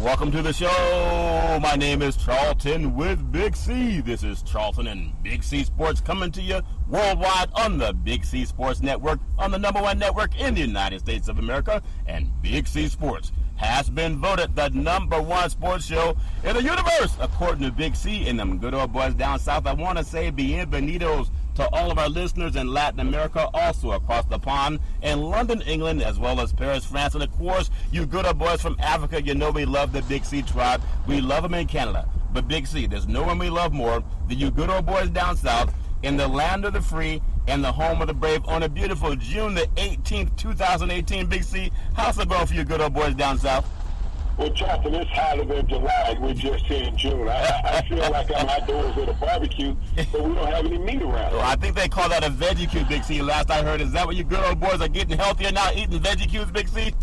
Welcome to the show. My name is Charlton with Big C. This is Charlton and Big C Sports coming to you worldwide on the Big C Sports Network, on the #1 network in the United States of America. And Big C Sports has been voted the #1 sports show in the universe, according to Big C and them good old boys down south. I want to say bienvenidos to all of our listeners in Latin America, also across the pond in London, England, as well as Paris, France, and of course, you good old boys from Africa. You know we love the Big C tribe. We love them in Canada. But Big C, there's no one we love more than you good old boys down south in the land of the free and the home of the brave on a beautiful June the 18th, 2018. Big C, how's it going for you good old boys down south? Well, Charlton, it's hotter than July. We're just here in June. I feel like I'm outdoors at a barbecue, but we don't have any meat around. Well, I think they call that a veggie Big C. Last I heard, is that what you good old boys are getting healthier now, eating veggie Big C?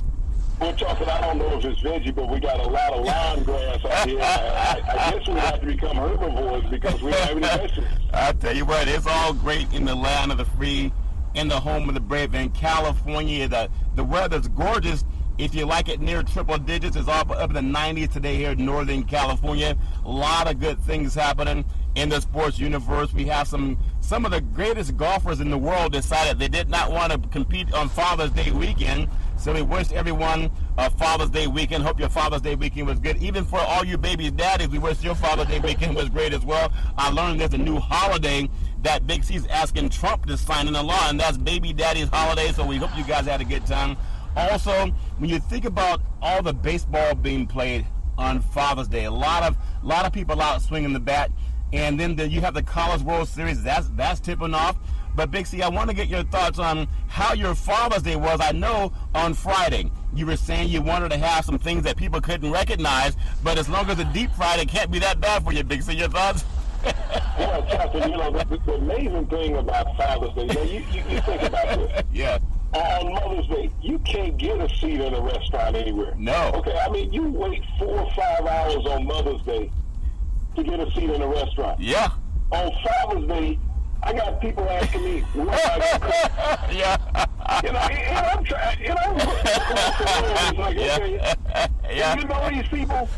Well, Charlton, I don't know if it's veggie, but we got a lot of lawn grass out here. I guess we'd have to become herbivores because we don't have any vegetables. I tell you what, it's all great in the land of the free, in the home of the brave. In California, the weather's gorgeous. If you like it near triple digits, it's up in the 90s today here in Northern California. A lot of good things happening in the sports universe. We have some of the greatest golfers in the world decided they did not want to compete on Father's Day weekend. So we wish everyone a Father's Day weekend. Hope your Father's Day weekend was good. Even for all you baby daddies, we wish your Father's Day weekend was great as well. I learned there's a new holiday that Big C's asking Trump to sign into law, and that's Baby Daddy's Holiday. So we hope you guys had a good time. Also, when you think about all the baseball being played on Father's Day, a lot of people out swinging the bat, and then you have the College World Series. That's tipping off. But Big C, I want to get your thoughts on how your Father's Day was. I know on Friday you were saying you wanted to have some things that people couldn't recognize, but as long as it's deep fried, it can't be that bad for you, Big C. Your thoughts? Well, Charlton, the amazing thing about Father's Day, you think about this. Yeah. On Mother's Day, you can't get a seat in a restaurant anywhere. No. Okay, I mean, you wait 4 or 5 hours on Mother's Day to get a seat in a restaurant. Yeah. On Father's Day, I got people asking me, what am I going to cook? Yeah. And I'm trying, it's like, okay, Yeah. you know these people?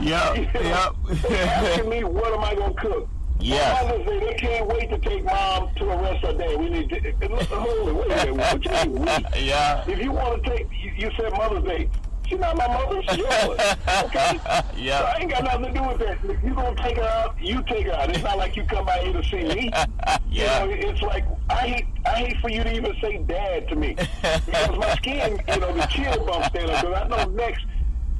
Yeah. Asking me, what am I going to cook? Yeah. Mother's Day, they can't wait to take mom to a restaurant. Day. We need to, holy, wait a minute, what you mean we? Yeah. If you want to take, you said Mother's Day. She's not my mother, she's yours. Okay? Yeah. So I ain't got nothing to do with that. If you're going to take her out, you take her out. It's not like you come out here to see me. Yeah. You know, it's like, I hate for you to even say dad to me. Because my skin, the chill bumps there. Because I know next,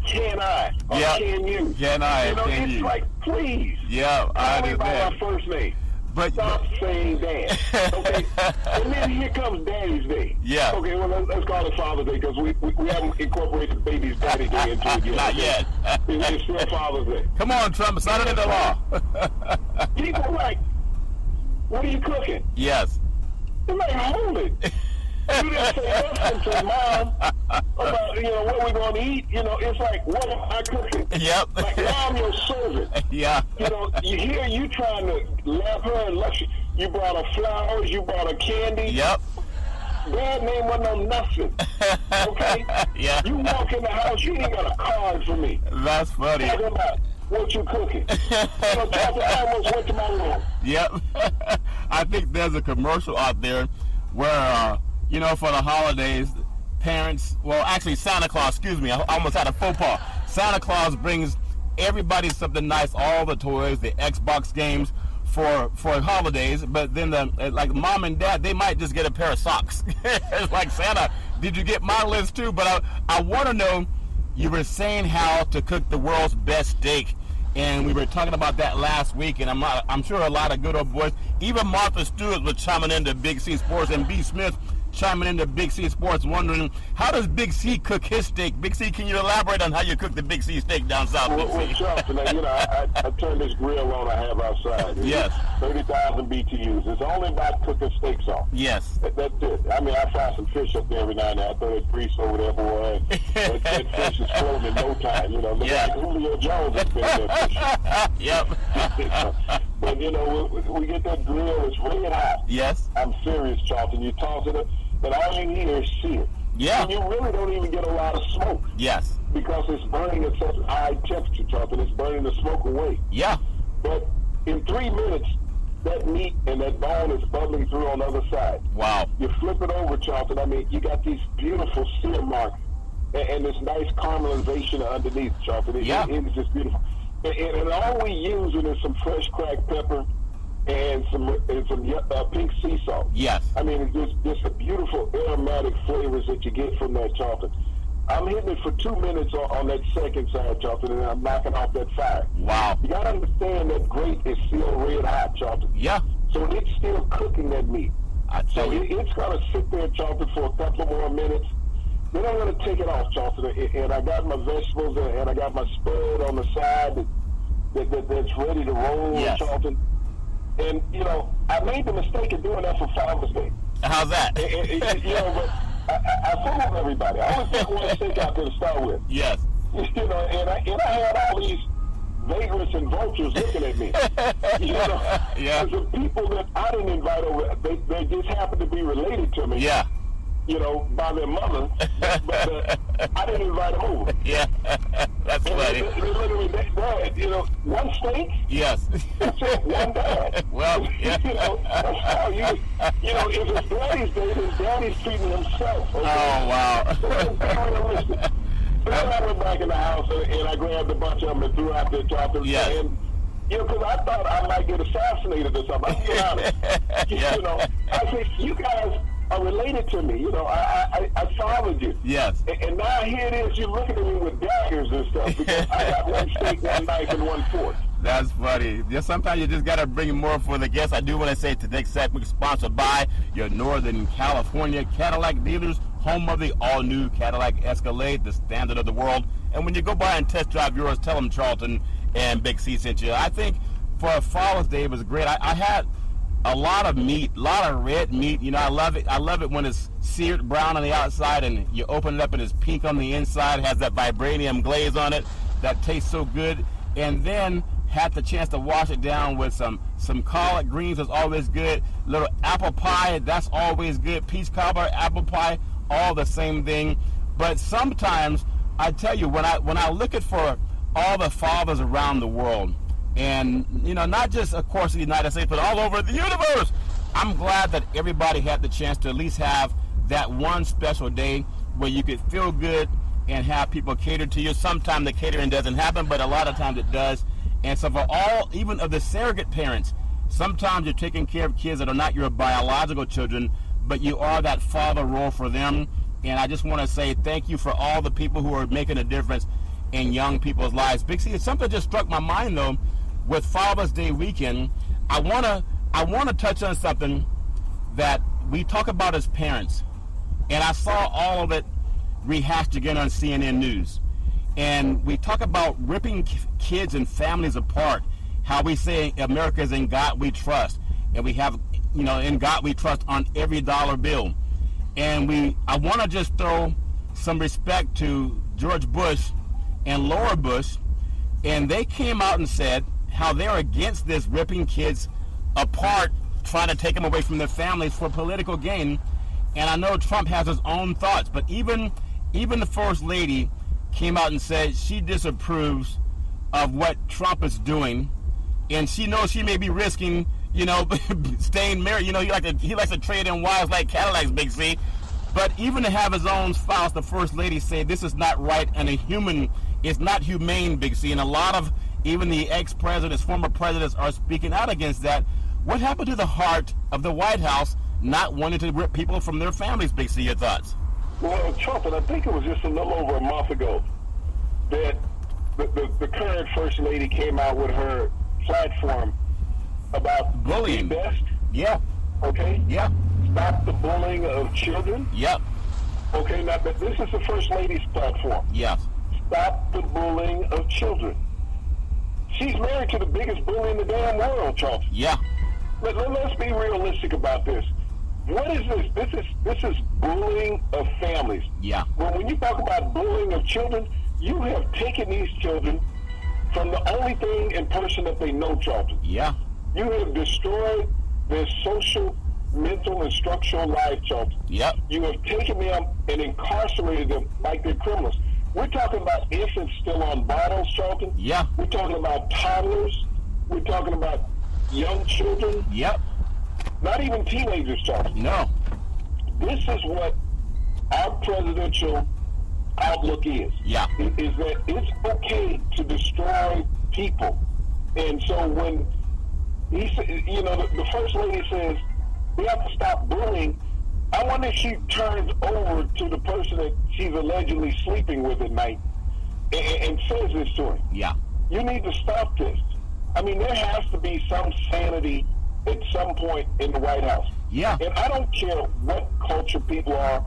can I? Or can you? Can I? Can it's you? like, please. Yeah, I Tell me about understand. my first name. But Stop saying dad. Okay? And then here comes Daddy's Day. Yeah. Okay, well, let's call it Father's Day because we haven't incorporated baby's Daddy Day into it yet. Not yet. It's still Father's Day. Come on, Trump, sign it into law. People are like, what are you cooking? Yes. They're like, hold it. You didn't say nothing to mom about, what we're going to eat. It's like, what am I cooking? Yep. Like, now I'm your servant. Yeah. You hear you trying to love her and luxury. You brought her flowers, you brought her candy. Yep. Dad name wasn't no nothing. Okay? Yeah. You walk in the house, you ain't got a card for me. That's funny. Talking about what you cooking. I almost went to my room. Yep. I think there's a commercial out there where, for the holidays, parents, Santa Claus, excuse me, I almost had a faux pas. Santa Claus brings everybody something nice, all the toys, the Xbox games for holidays, but then like mom and dad, they might just get a pair of socks. It's like, Santa, did you get my list too? But I want to know, you were saying how to cook the world's best steak, and we were talking about that last week, and I'm sure a lot of good old boys, even Martha Stewart was chiming into Big C Sports, and B. Smith chiming into Big C Sports, wondering, how does Big C cook his steak? Big C, can you elaborate on how you cook the Big C steak down south? Well, Charlton, I turned this grill on I have outside. Yes. 30,000 BTUs. It's only about cooking steaks off. Yes. That's it. I mean, I fry some fish up there every now and then. I throw that grease over there, boy. That fish is floating in no time. Look like Julio Jones up there in that fish. Yep. But, we get that grill. It's red hot. Yes. I'm serious, Charlton. You toss it up, but all you hear is sear. Yeah. And you really don't even get a lot of smoke. Yes. Because it's burning at such a high temperature, Charlton. It's burning the smoke away. Yeah. But in 3 minutes, that meat and that bone is bubbling through on the other side. Wow. You flip it over, Charlton. I mean, you got these beautiful sear marks and this nice caramelization underneath, Charlton. It is just beautiful. And all we using is some fresh cracked pepper and some pink sea salt. Yes. I mean, it's just a beautiful aromatic flavors that you get from that, Charlton. I'm hitting it for 2 minutes on that second side, Charlton, and I'm knocking off that fire. Wow. You got to understand that grate is still red hot, Charlton. Yeah. So it's still cooking that meat. I tell you. It's going to sit there, Charlton, for a couple more minutes. Then I'm going to take it off, Charlton, and I got my vegetables and I got my spread on the side that's ready to roll, yes. Charlton. And, you know, I made the mistake of doing that for Father's Day. How's that? You know, but I fooled everybody. I only took one steak out there to start with. Yes. You know, and I had all these vagrants and vultures looking at me. You know, yeah. The people that I didn't invite over, they just happened to be related to me. Yeah. You know, by their mother, but I didn't invite them over. Yeah, that's funny. They literally, Dad, you know, one steak? Yes. That's it, one dad. Well, yeah. You know, that's how you know, if it's Daddy's day, then Daddy's treating himself. Okay? Oh, wow. So then I went back in the house and I grabbed a bunch of them and threw out there, choppers. Yes. And, you know, because I thought I might get assassinated or something. I'm being honest. Yeah. You know, I said, you guys are related to me. You know, I followed you. Yes. And now here it is, you're looking at me with daggers and stuff because I got one steak, one knife, and one fork. That's funny. Just sometimes you just got to bring more for the guests. I do want to say today's segment is sponsored by your Northern California Cadillac dealers, home of the all-new Cadillac Escalade, the standard of the world. And when you go by and test drive yours, tell them Charlton and Big C sent you. I think for a Father's Day, it was great. I had a lot of meat, a lot of red meat. You know, I love it. I love it when it's seared brown on the outside and you open it up and it's pink on the inside. It has that vibranium glaze on it that tastes so good. And then had the chance to wash it down with some collard greens. Is always good. Little apple pie, that's always good. Peach cobbler, apple pie, all the same thing. But sometimes I tell you, when I look at for all the fathers around the world, and you know, not just of course the United States, but all over the universe, I'm glad that everybody had the chance to at least have that one special day where you could feel good and have people cater to you. Sometimes the catering doesn't happen, but a lot of times it does. And so for all, even of the surrogate parents, sometimes you're taking care of kids that are not your biological children, but you are that father role for them. And I just want to say thank you for all the people who are making a difference in young people's lives. Big C, something just struck my mind though. With Father's Day weekend, I wanna touch on something that we talk about as parents, and I saw all of it rehashed again on CNN News. And we talk about ripping kids and families apart. How we say America is in God we trust, and we have, you know, in God we trust on every dollar bill. And I want to just throw some respect to George Bush and Laura Bush, and they came out and said how they're against this ripping kids apart, trying to take them away from their families for political gain. And I know Trump has his own thoughts, but even the First Lady came out and said she disapproves of what Trump is doing, and she knows she may be risking, you know, staying married. You know, he likes to trade in wives like Cadillacs, Big C. But even to have his own spouse, the First Lady, say this is not right and it's not humane, Big C. And a lot of even the ex-presidents, former presidents are speaking out against that. What happened to the heart of the White House not wanting to rip people from their families, Big C? Your thoughts? Well, Trump, and I think it was just a little over a month ago that the current First Lady came out with her platform about bullying. Best. Yeah. Okay? Yeah. Stop the bullying of children. Yep. Okay, now this is the First Lady's platform. Yes. Stop the bullying of children. She's married to the biggest bully in the damn world, Trump. Yeah. Let's be realistic about this. What is this? This is bullying of families. Yeah. Well, when you talk about bullying of children, you have taken these children from the only thing and person that they know, Charlton. Yeah. You have destroyed their social mental and structural life, Charlton. Yep. You have taken them and incarcerated them like they're criminals. We're talking about infants still on bottles, Charlton. Yeah. We're talking about toddlers. We're talking about young children. Yep. Not even teenagers, Charlton. No. This is what our presidential outlook is. Yeah. Is that it's okay to destroy people. And so when he said, you know, the first lady says, we have to stop bullying, I wonder if she turns over to the person that she's allegedly sleeping with at night and says this to him. Yeah. You need to stop this. I mean, there has to be some sanity at some point in the White House. Yeah. And I don't care what culture people are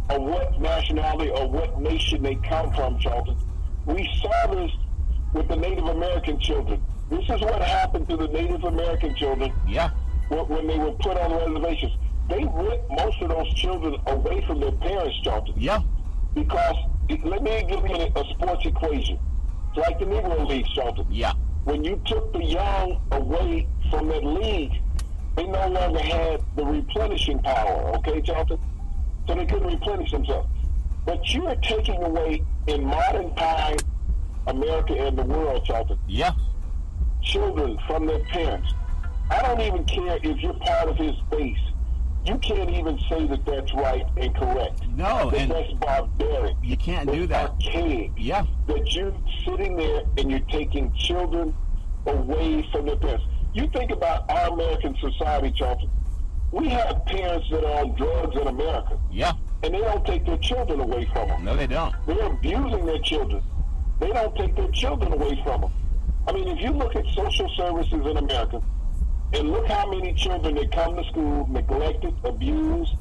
or what nationality or what nation they come from, Charlton. We saw this with the Native American children. This is what happened to the Native American children. Yeah. When they were put on reservations. They ripped most of those children away from their parents, Charlton. Yeah. Because, let me give you a sports equation. It's like the Negro League, Charlton. Yeah. When you took the young away from that league, they no longer had the replenishing power, okay, Charlton? So they couldn't replenish themselves. But you are taking away, in modern time, America and the world, Charlton, Yeah. children from their parents. I don't even care if you're part of his base. You can't even say that that's right and correct. No, and that's barbaric. you can't do that. Archaic. Yeah. That you're sitting there and you're taking children away from their parents. You think about our American society, Charlton. We have parents that are on drugs in America. Yeah. And they don't take their children away from them. No, they don't. They're abusing their children. They don't take their children away from them. I mean, if you look at social services in America, and look how many children that come to school neglected, abused,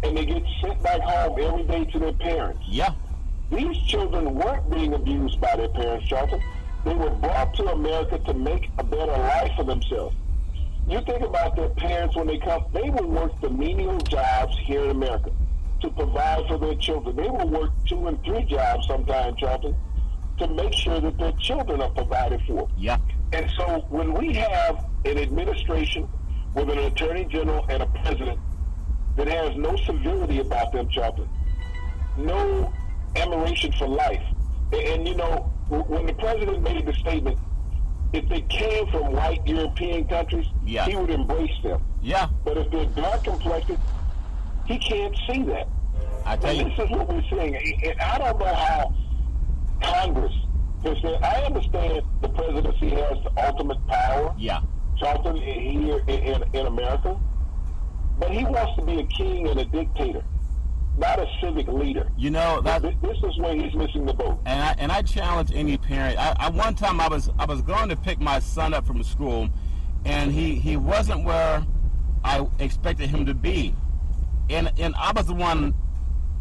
and they get sent back home every day to their parents. Yeah. These children weren't being abused by their parents, Charlton. They were brought to America to make a better life for themselves. You think about their parents when they come, they will work the menial jobs here in America to provide for their children. They will work 2 and 3 jobs sometimes, Charlton, to make sure that their children are provided for. Yeah. And so when we have an administration with an attorney general and a president that has no civility about them, Charlton, no admiration for life, and you know, when the president made the statement, if they came from white European countries, Yeah. he would embrace them. Yeah. But if they're dark complected, he can't see that. I tell you. This is what we're seeing. And I don't know how Congress, I understand the presidency has the ultimate power, Yeah. Charlton, here in America, but he wants to be a king and a dictator, not a civic leader. You know that. This is where he's missing the boat. And I challenge any parent. I one time I was going to pick my son up from school, and he wasn't where I expected him to be, and I was the one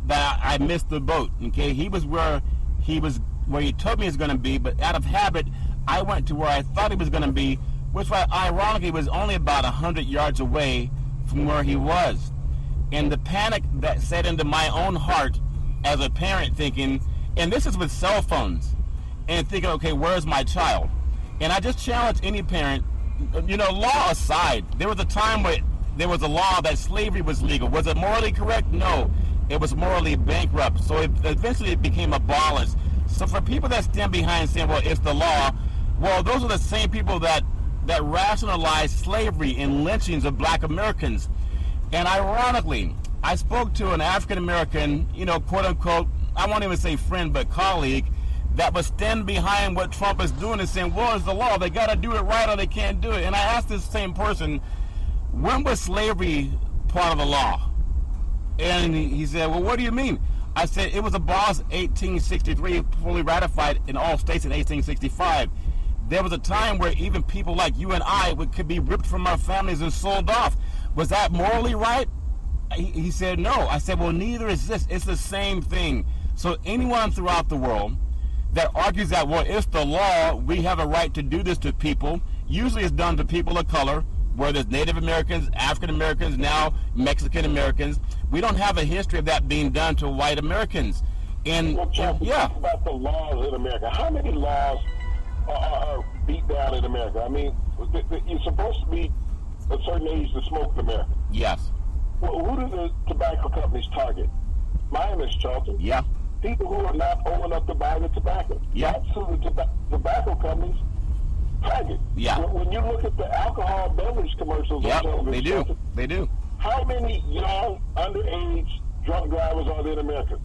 that I missed the boat. Okay, he was where he told me he was going to be, but out of habit, I went to where I thought he was going to be, which ironically was only about 100 yards away from where he was. And the panic that set into my own heart as a parent thinking, and this is with cell phones, and thinking, okay, where's my child? And I just challenge any parent, you know, law aside, there was a time where there was a law that slavery was legal. Was it morally correct? No. It was morally bankrupt. So eventually it became abolished. So for people that stand behind saying, well, it's the law, well, those are the same people that rationalized slavery and lynchings of black Americans. And ironically, I spoke to an African-American, you know, quote-unquote, I won't even say friend, but colleague, that was standing behind what Trump is doing and saying, well, it's the law. They got to do it right or they can't do it. And I asked this same person, when was slavery part of the law? And he said, well, what do you mean? I said, it was abolished in 1863, fully ratified in all states in 1865. There was a time where even people like you and I could be ripped from our families and sold off. Was that morally right? He said, no. I said, well, neither is this. It's the same thing. So anyone throughout the world that argues that, well, it's the law, we have a right to do this to people, usually it's done to people of color, whether it's Native Americans, African Americans, now Mexican Americans. We don't have a history of that being done to white Americans. And well, Chuck, yeah. Talk about the laws in America. How many laws are beat down in America? I mean, you're supposed to be a certain age to smoke in America. Yes. Well, who do the tobacco companies target? Minors, Charlton. Yeah. People who are not old enough to buy the tobacco. Yeah. That's who the tobacco companies target. Yeah. When you look at the alcohol beverage commercials on television, they do. Charlton, They do. how many young, underage drunk drivers are there in America?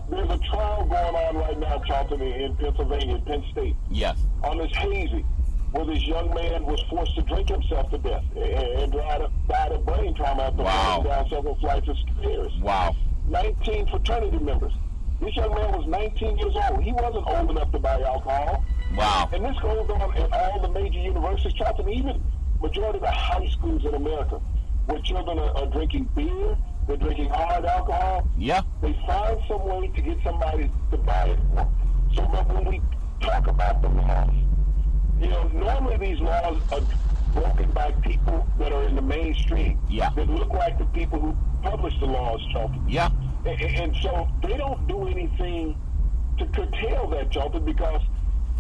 There's a trial going on right now, Charlton, in Pennsylvania, Penn State. Yes. On this hazy, where this young man was forced to drink himself to death and died of brain trauma after falling down several flights of stairs. Wow. 19 fraternity members. This young man was 19 years old. He wasn't old enough to buy alcohol. Wow. And this goes on in all the major universities, Charlton, even majority of the high schools in America, where children are drinking beer, they're drinking hard alcohol. Yeah. They find some way to get somebody to buy it. So that when we talk about the laws, normally these laws are broken by people that are in the mainstream. Yeah. That look like the people who publish the laws, Charlton. Yeah. And so they don't do anything to curtail that, Charlton, because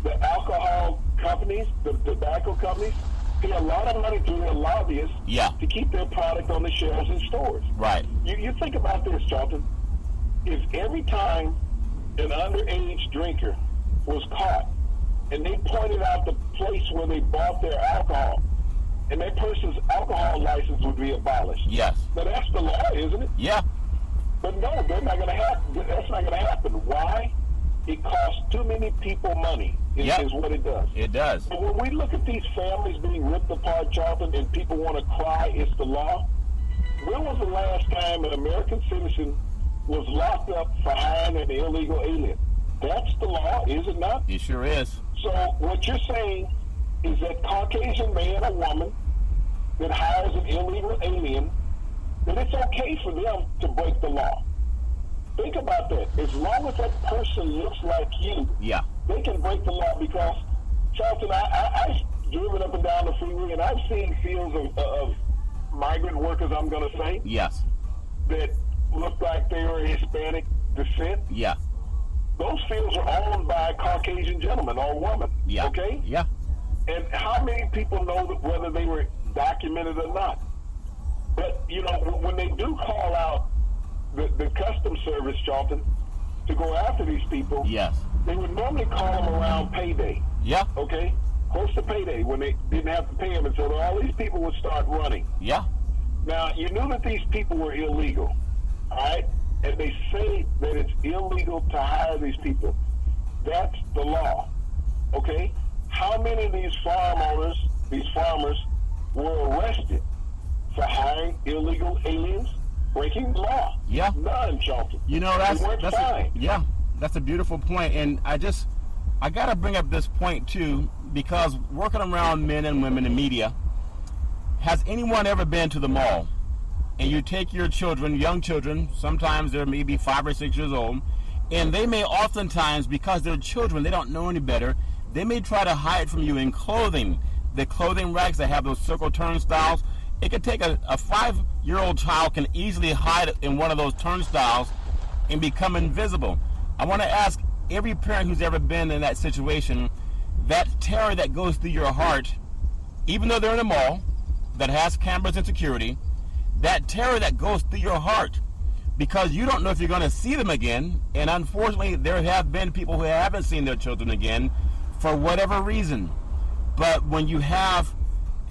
the alcohol companies, the tobacco companies, pay a lot of money to their lobbyists to keep their product on the shelves in stores. Right. You think about this, Charlton. If every time an underage drinker was caught and they pointed out the place where they bought their alcohol, and that person's alcohol license would be abolished. Yes. Now that's the law, isn't it? Yeah. But no, they're not going to happen. That's not going to happen. Why? It costs too many people money. Is what it does. It does. But when we look at these families being ripped apart, Charlton, and people want to cry, it's the law. When was the last time an American citizen was locked up for hiring an illegal alien? That's the law, is it not? It sure is. So what you're saying is that Caucasian man or woman that hires an illegal alien, that it's okay for them to break the law. Think about that. As long as that person looks like you, they can break the law. Because, Charlton, I've driven up and down the freeway, and I've seen fields of migrant workers, I'm going to say, that look like they are Hispanic descent. Yeah. Those fields are owned by a Caucasian gentleman or woman. Yeah. Okay? Yeah. And how many people know that whether they were documented or not? But, when they do call out the Customs Service, Charlton, to go after these people, they would normally call them around payday. Yeah. Okay? Close to payday, when they didn't have to pay them. And so all these people would start running. Yeah. Now, you knew that these people were illegal, all right? And they say that it's illegal to hire these people. That's the law, okay? How many of these farmers were arrested for hiring illegal aliens, breaking the law? Yeah. None, Charlton. That's a beautiful point. And I got to bring up this point too, because working around men and women in media, has anyone ever been to the mall and you take your children, young children, sometimes they're maybe 5 or 6 years old, and they may oftentimes, because they're children, they don't know any better, they may try to hide from you in clothing. The clothing racks that have those circle turnstiles, it could take a 5-year-old child can easily hide in one of those turnstiles and become invisible. I want to ask every parent who's ever been in that situation, that terror that goes through your heart, even though they're in a mall that has cameras and security, that terror that goes through your heart, because you don't know if you're going to see them again. And unfortunately, there have been people who haven't seen their children again for whatever reason. But when you have,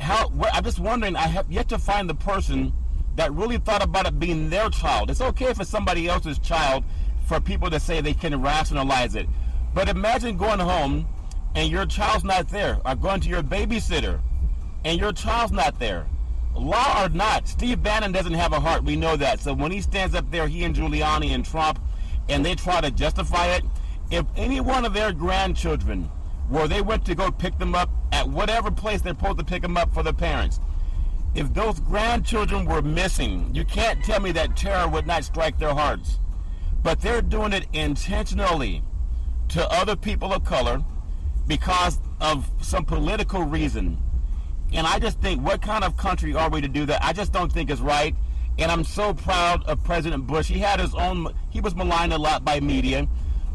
I'm just wondering, I have yet to find the person that really thought about it being their child. It's okay if it's somebody else's child for people to say they can rationalize it. But imagine going home and your child's not there, or going to your babysitter and your child's not there. Law or not, Steve Bannon doesn't have a heart. We know that. So when he stands up there, he and Giuliani and Trump, and they try to justify it, if any one of their grandchildren, where they went to go pick them up at whatever place they're supposed to pick them up for the parents, if those grandchildren were missing, you can't tell me that terror would not strike their hearts. But they're doing it intentionally to other people of color because of some political reason. And I just think, what kind of country are we to do that? I just don't think it's right. And I'm so proud of President Bush. He was maligned a lot by media.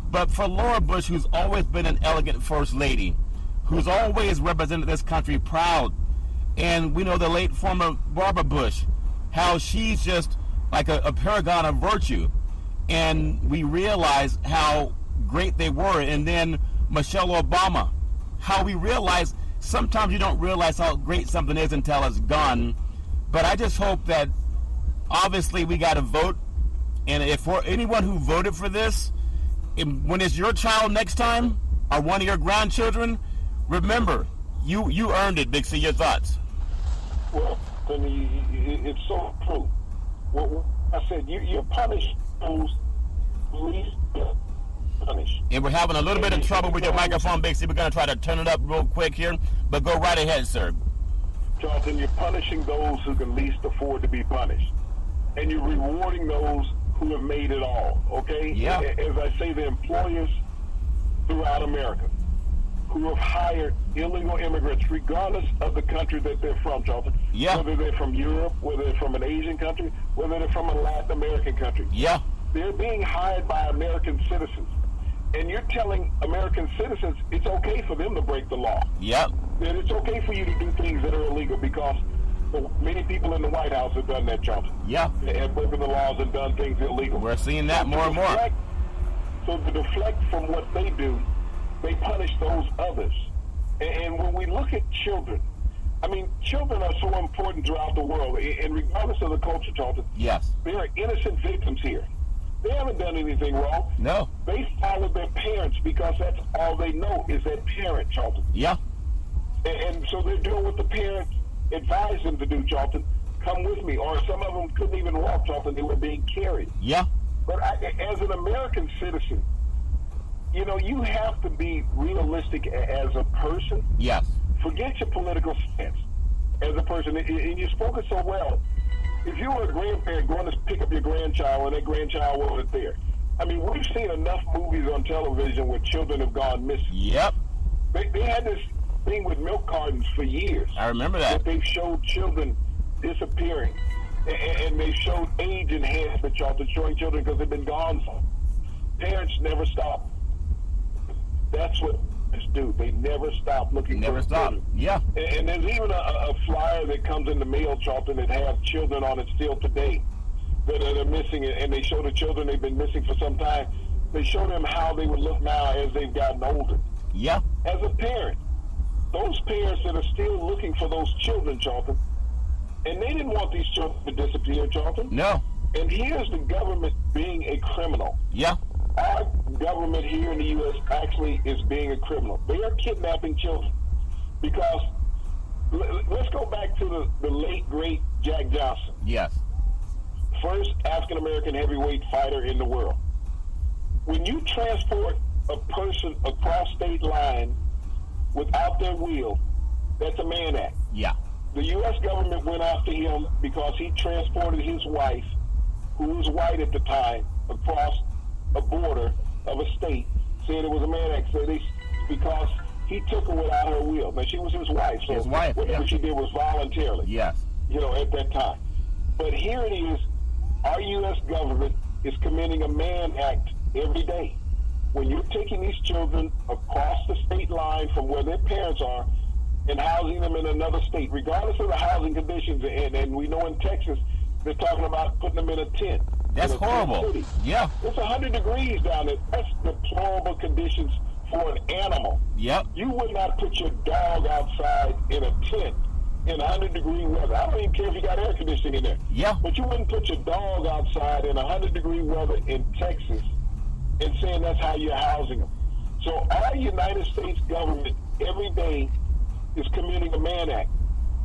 But for Laura Bush, who's always been an elegant first lady, who's always represented this country proud, and we know the late former Barbara Bush, how she's just like a paragon of virtue. And we realize how great they were. And then Michelle Obama, how we realize sometimes you don't realize how great something is until it's gone. But I just hope that obviously we got to vote. And if for anyone who voted for this, when it's your child next time or one of your grandchildren, remember, you earned it, Big C. Your thoughts? Well, it's so true. Well, I said you punish those least punished. And we're having a little bit of trouble with your microphone, Big C. We're going to try to turn it up real quick here, but go right ahead, sir. Jonathan, you're punishing those who can least afford to be punished. And you're rewarding those who have made it all, okay? Yeah. As I say, the employers throughout America who have hired illegal immigrants, regardless of the country that they're from, Jonathan. Yeah. Whether they're from Europe, whether they're from an Asian country, whether they're from a Latin American country. Yeah. They're being hired by American citizens. And you're telling American citizens it's okay for them to break the law. Yep. That it's okay for you to do things that are illegal because many people in the White House have done that, Jonathan. Yeah. They have broken the laws and done things illegal. We're seeing that more and more. So to deflect from what they do, they punish those others. And when we look at children, I mean, children are so important throughout the world, and regardless of the culture, Jonathan. Yes. There are innocent victims here. They haven't done anything wrong. No. They followed their parents because that's all they know is that parent, Jonathan. Yeah. And so they're doing what the parents advised them to do, Jonathan. Come with me. Or some of them couldn't even walk, Jonathan. They were being carried. Yeah. But as an American citizen, you know, you have to be realistic as a person. Yes. Forget your political stance as a person. And you spoke it so well. If you were a grandparent going to pick up your grandchild and that grandchild wasn't there, I mean, we've seen enough movies on television where children have gone missing. Yep. They had this thing with milk cartons for years. I remember that. They've showed children disappearing. And they showed age enhancement charts showing children because they've been gone for. Parents never stop. That's what parents do. They never stop looking for children. Yeah. And there's even a flyer that comes in the mail, Charlton, that has children on it still today that are missing. And they show the children they've been missing for some time. They show them how they would look now as they've gotten older. Yeah. As a parent, those parents that are still looking for those children, Charlton, and they didn't want these children to disappear, Charlton. No. And here's the government being a criminal. Yeah. Our government here in the U.S. actually is being a criminal. They are kidnapping children because let's go back to the late, great Jack Johnson. Yes. First African-American heavyweight fighter in the world. When you transport a person across state line without their will, that's a Mann Act. Yeah. The U.S. government went after him because he transported his wife, who was white at the time, across a border of a state, saying it was a Mann Act. So because he took her without her will. Now, she was his wife, so his wife, whatever she did was voluntarily. Yes. You know, at that time. But here it is, our U.S. government is committing a Mann Act every day. When you're taking these children across the state line from where their parents are and housing them in another state, regardless of the housing conditions, and we know in Texas, they're talking about putting them in a tent. That's horrible. Yeah. It's 100 degrees down there. That's deplorable conditions for an animal. Yep. You would not put your dog outside in a tent in 100-degree weather. I don't even care if you got air conditioning in there. Yeah. But you wouldn't put your dog outside in 100-degree weather in Texas and saying that's how you're housing them. So our United States government every day is committing a Mann Act.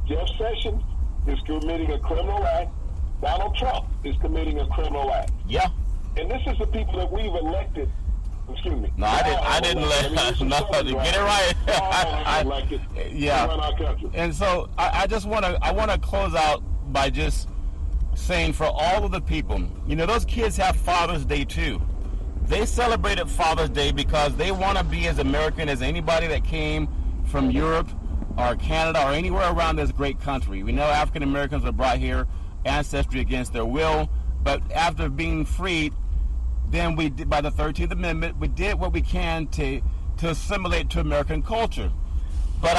Jeff Sessions is committing a criminal act. Donald Trump is committing a criminal act. Yeah. And this is the people that we've elected. Excuse me. No, I didn't let. No, get it right. Elected yeah. to run our country. And so I just want to close out by just saying for all of the people, you know, those kids have Father's Day too. They celebrated Father's Day because they want to be as American as anybody that came from Europe or Canada or anywhere around this great country. We know African Americans were brought here, ancestry against their will, but after being freed, then we did, by the 13th Amendment, we did what we can to assimilate to American culture. But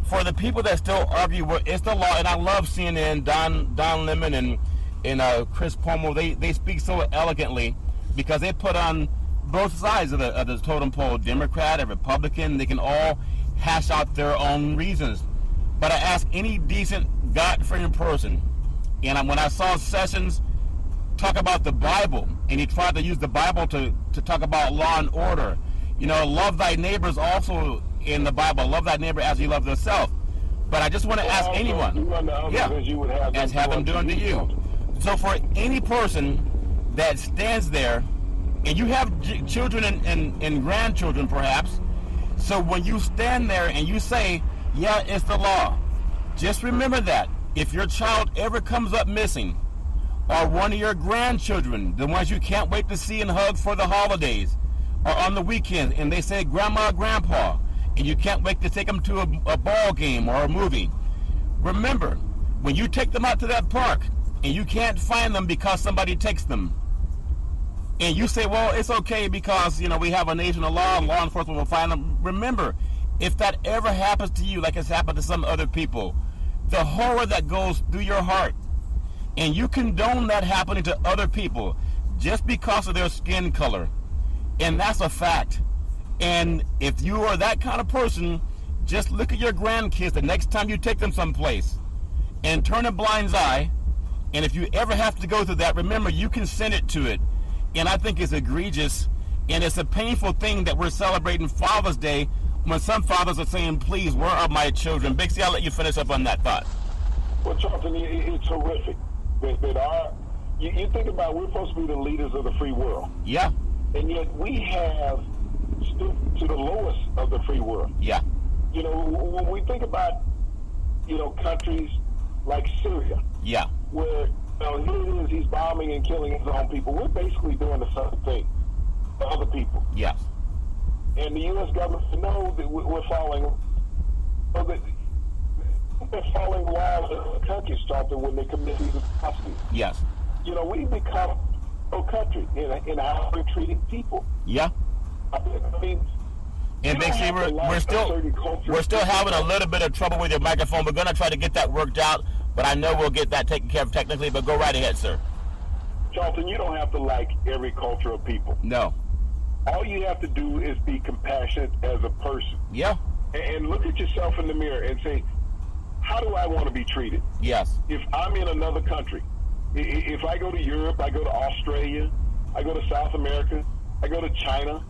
for the people that still argue, well, it's the law, and I love CNN, Don Lemon and Chris Cuomo, they speak so elegantly because they put on both sides of the totem pole, Democrat and Republican. They can all hash out their own reasons. But I ask any decent, God-fearing person, and when I saw Sessions talk about the Bible, and he tried to use the Bible to talk about law and order, love thy neighbors also in the Bible, love thy neighbor as you love thyself. But I just want to ask anyone, as heaven doing to you. So for any person that stands there, and you have children and grandchildren perhaps, so when you stand there and you say, yeah, it's the law, just remember that if your child ever comes up missing, or one of your grandchildren, the ones you can't wait to see and hug for the holidays, or on the weekend, and they say grandma, grandpa, and you can't wait to take them to a ball game or a movie, remember, when you take them out to that park, and you can't find them because somebody takes them, and you say, well, it's okay because, we have a nation of law and law enforcement will find them. Remember, if that ever happens to you like it's happened to some other people, the horror that goes through your heart, and you condone that happening to other people just because of their skin color, and that's a fact. And if you are that kind of person, just look at your grandkids the next time you take them someplace and turn a blind eye. And if you ever have to go through that, remember, you consented to it. And I think it's egregious, and it's a painful thing that we're celebrating Father's Day when some fathers are saying, please, where are my children? Big C, I'll let you finish up on that thought. Well, Charlton, it's horrific. You think about, we're supposed to be the leaders of the free world. Yeah. And yet we have stooped to the lowest of the free world. Yeah. When we think about, countries like Syria. Yeah. Where, here it is, he's bombing and killing his own people. We're basically doing the same thing to other people. Yes. And the U.S. government knows that we're following, they're following laws in the country, starting when they commit these atrocities. Yes. We become a country in how we're treating people. Yeah. I mean, and Big C, we're still having a little bit of trouble with your microphone. We're going to try to get that worked out, but I know we'll get that taken care of technically. But go right ahead, sir. Charlton, you don't have to like every culture of people. No. All you have to do is be compassionate as a person. Yeah. And look at yourself in the mirror and say, how do I want to be treated? Yes. If I'm in another country, if I go to Europe, I go to Australia, I go to South America, I go to China,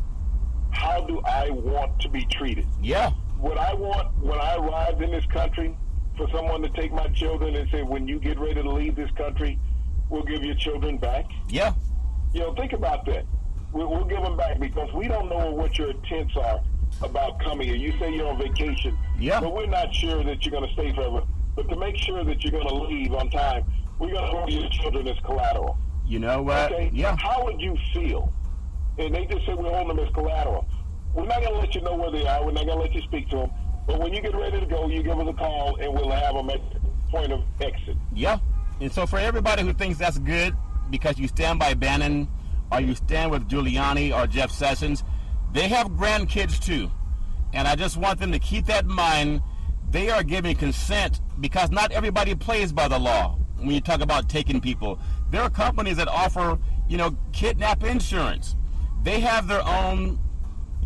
how do I want to be treated? Yeah. Would I want, when I arrived in this country, for someone to take my children and say, when you get ready to leave this country, we'll give your children back? Yeah. Think about that. We'll give them back because we don't know what your intents are about coming here. You say you're on vacation, but we're not sure that you're going to stay forever. But to make sure that you're going to leave on time, we're going to hold your children as collateral. You know what? Okay? Yeah. How would you feel? And they just said we're holding them as collateral. We're not going to let you know where they are. We're not going to let you speak to them. But when you get ready to go, you give us a call, and we'll have them at the point of exit. Yeah. And so for everybody who thinks that's good because you stand by Bannon or you stand with Giuliani or Jeff Sessions, they have grandkids too. And I just want them to keep that in mind. They are giving consent because not everybody plays by the law when you talk about taking people. There are companies that offer, kidnap insurance. They have their own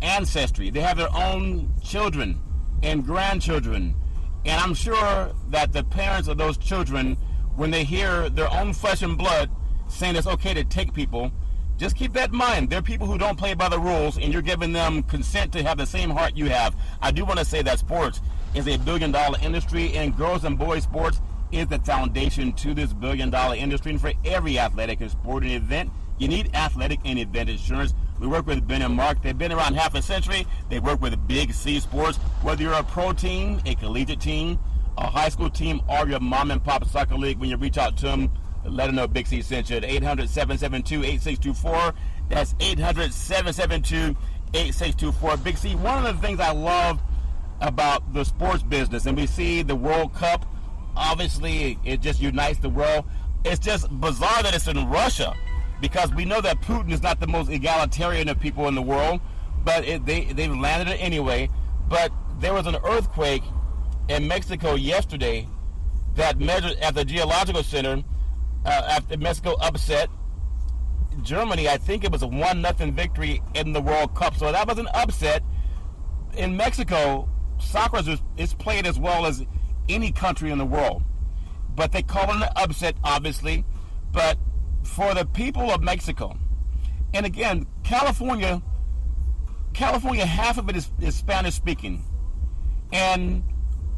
ancestry. They have their own children and grandchildren. And I'm sure that the parents of those children, when they hear their own flesh and blood saying it's okay to take people, just keep that in mind. There are people who don't play by the rules, and you're giving them consent to have the same heart you have. I do want to say that sports is a billion-dollar industry, and girls and boys sports is the foundation to this billion-dollar industry. And for every athletic and sporting event, you need athletic and event insurance. We work with Ben and Mark. They've been around half a century. They work with Big C Sports. Whether you're a pro team, a collegiate team, a high school team, or your mom and pop soccer league, when you reach out to them, let them know Big C sent you at 800-772-8624. That's 800-772-8624. Big C, one of the things I love about the sports business, and we see the World Cup, obviously it just unites the world. It's just bizarre that it's in Russia because we know that Putin is not the most egalitarian of people in the world, but they've landed it anyway. But there was an earthquake in Mexico yesterday that measured at the Geological Center after Mexico upset Germany. I think it was a 1-0 victory in the World Cup. So that was an upset. In Mexico, soccer is played as well as any country in the world. But they call it an upset, obviously. But for the people of Mexico, and again, California, half of it is Spanish speaking. And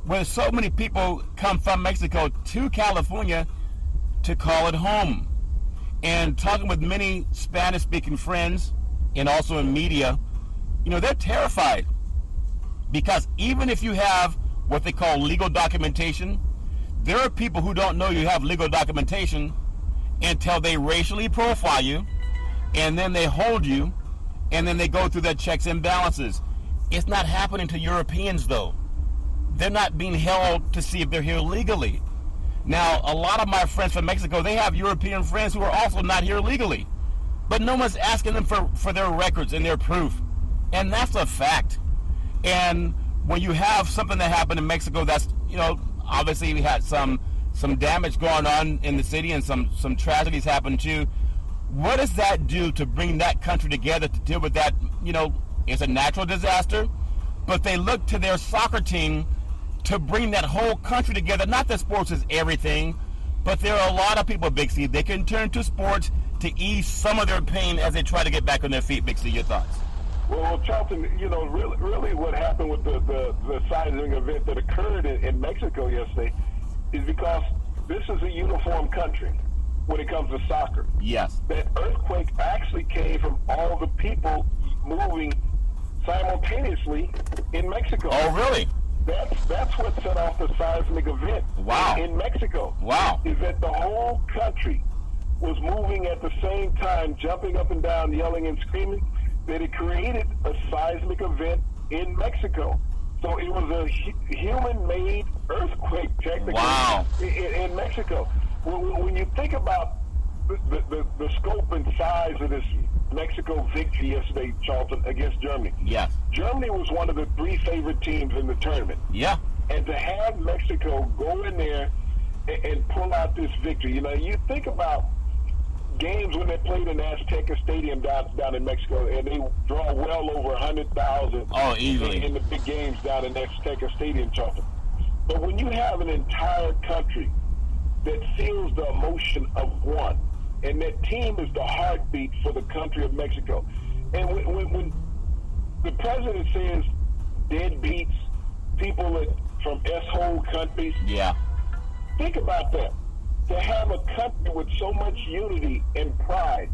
when so many people come from Mexico to California to call it home, and talking with many Spanish speaking friends and also in media, they're terrified, because even if you have what they call legal documentation, there are people who don't know you have legal documentation until they racially profile you, and then they hold you, and then they go through their checks and balances. It's not happening to Europeans, though. They're not being held to see if they're here legally. Now, a lot of my friends from Mexico, they have European friends who are also not here legally. But no one's asking them for their records and their proof. And that's a fact. And when you have something that happened in Mexico that's, obviously we had some damage going on in the city, and some tragedies happened too. What does that do to bring that country together to deal with that? It's a natural disaster, but they look to their soccer team to bring that whole country together. Not that sports is everything, but there are a lot of people, Big C, they can turn to sports to ease some of their pain as they try to get back on their feet. Big C, your thoughts? Well, Charlton, really what happened with the seismic event that occurred in Mexico yesterday is because this is a uniform country when it comes to soccer. Yes. That earthquake actually came from all the people moving simultaneously in Mexico. Oh, really? That's what set off the seismic event. Wow. In Mexico. Wow. Is that the whole country was moving at the same time, jumping up and down, yelling and screaming, that it created a seismic event in Mexico. So it was a human-made earthquake, technically, wow, in Mexico. When you think about the scope and size of this Mexico victory yesterday, Charlton, against Germany. Yes. Germany was one of the 3 favorite teams in the tournament. Yeah. And to have Mexico go in there and pull out this victory, you think about games when they played in Azteca Stadium down in Mexico, and they draw well over 100,000. Oh, easily. In the big games down in Azteca Stadium, Charlton. But when you have an entire country that feels the emotion of one, and that team is the heartbeat for the country of Mexico. And when the president says deadbeats, people from S-hole countries, yeah, think about that. To have a country with so much unity and pride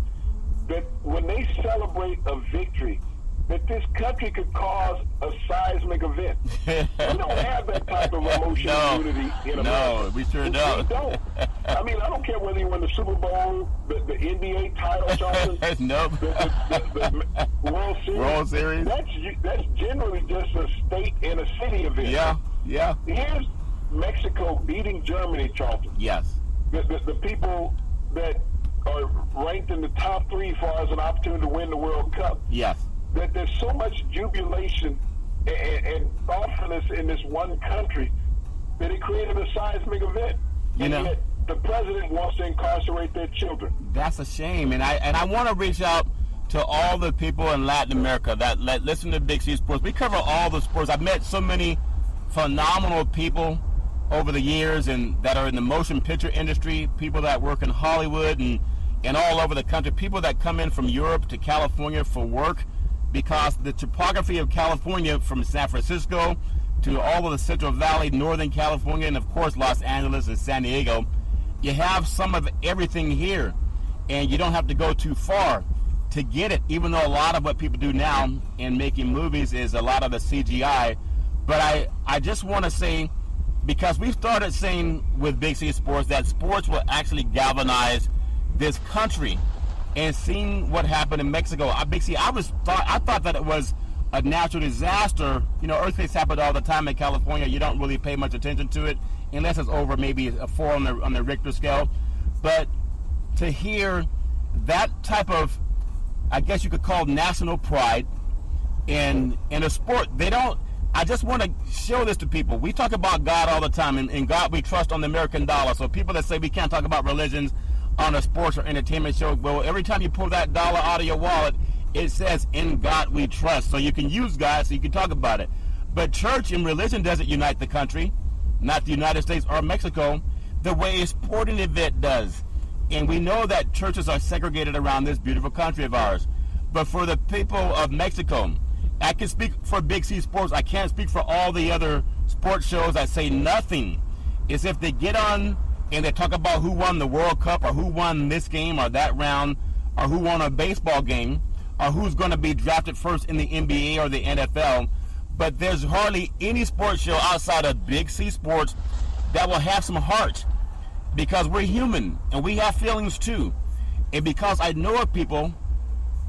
that when they celebrate a victory, that this country could cause a seismic event. We don't have that type of emotion and unity in America. No, we sure don't. We don't. I mean, I don't care whether you win the Super Bowl, the NBA title, Charlton, nope. the World Series. World Series. That's generally just a state and a city event. Yeah, yeah. Here's Mexico beating Germany, Charlton. Yes. The people that are ranked in the top 3 as far as an opportunity to win the World Cup. Yes. That there's so much jubilation and thoughtfulness in this one country that it created a seismic event. And yet the president wants to incarcerate their children. That's a shame. And I want to reach out to all the people in Latin America that listen to Big C Sports. We cover all the sports. I've met so many phenomenal people over the years and that are in the motion picture industry, people that work in Hollywood and all over the country, people that come in from Europe to California for work, because the topography of California, from San Francisco to all of the Central Valley, Northern California, and of course Los Angeles and San Diego, you have some of everything here, and you don't have to go too far to get it, even though a lot of what people do now in making movies is a lot of the CGI. But I just want to say, because we've started saying with Big C Sports that sports will actually galvanize this country, and seeing what happened in Mexico, Big C, I thought that it was a natural disaster. Earthquakes happen all the time in California. You don't really pay much attention to it unless it's over maybe a 4 on the Richter scale. But to hear that type of, I guess you could call national pride in a sport, they I just want to show this to people. We talk about God all the time, and God we trust on the American dollar. So people that say we can't talk about religions on a sports or entertainment show, well, every time you pull that dollar out of your wallet, it says, in God we trust. So you can use God so you can talk about it. But church and religion doesn't unite the country, not the United States or Mexico, the way a sporting event does. And we know that churches are segregated around this beautiful country of ours. But for the people of Mexico, I can speak for Big C Sports. I can't speak for all the other sports shows that say nothing. Is if they get on and they talk about who won the World Cup or who won this game or that round or who won a baseball game or who's going to be drafted first in the NBA or the NFL. But there's hardly any sports show outside of Big C Sports that will have some heart, because we're human and we have feelings too. And because I know of people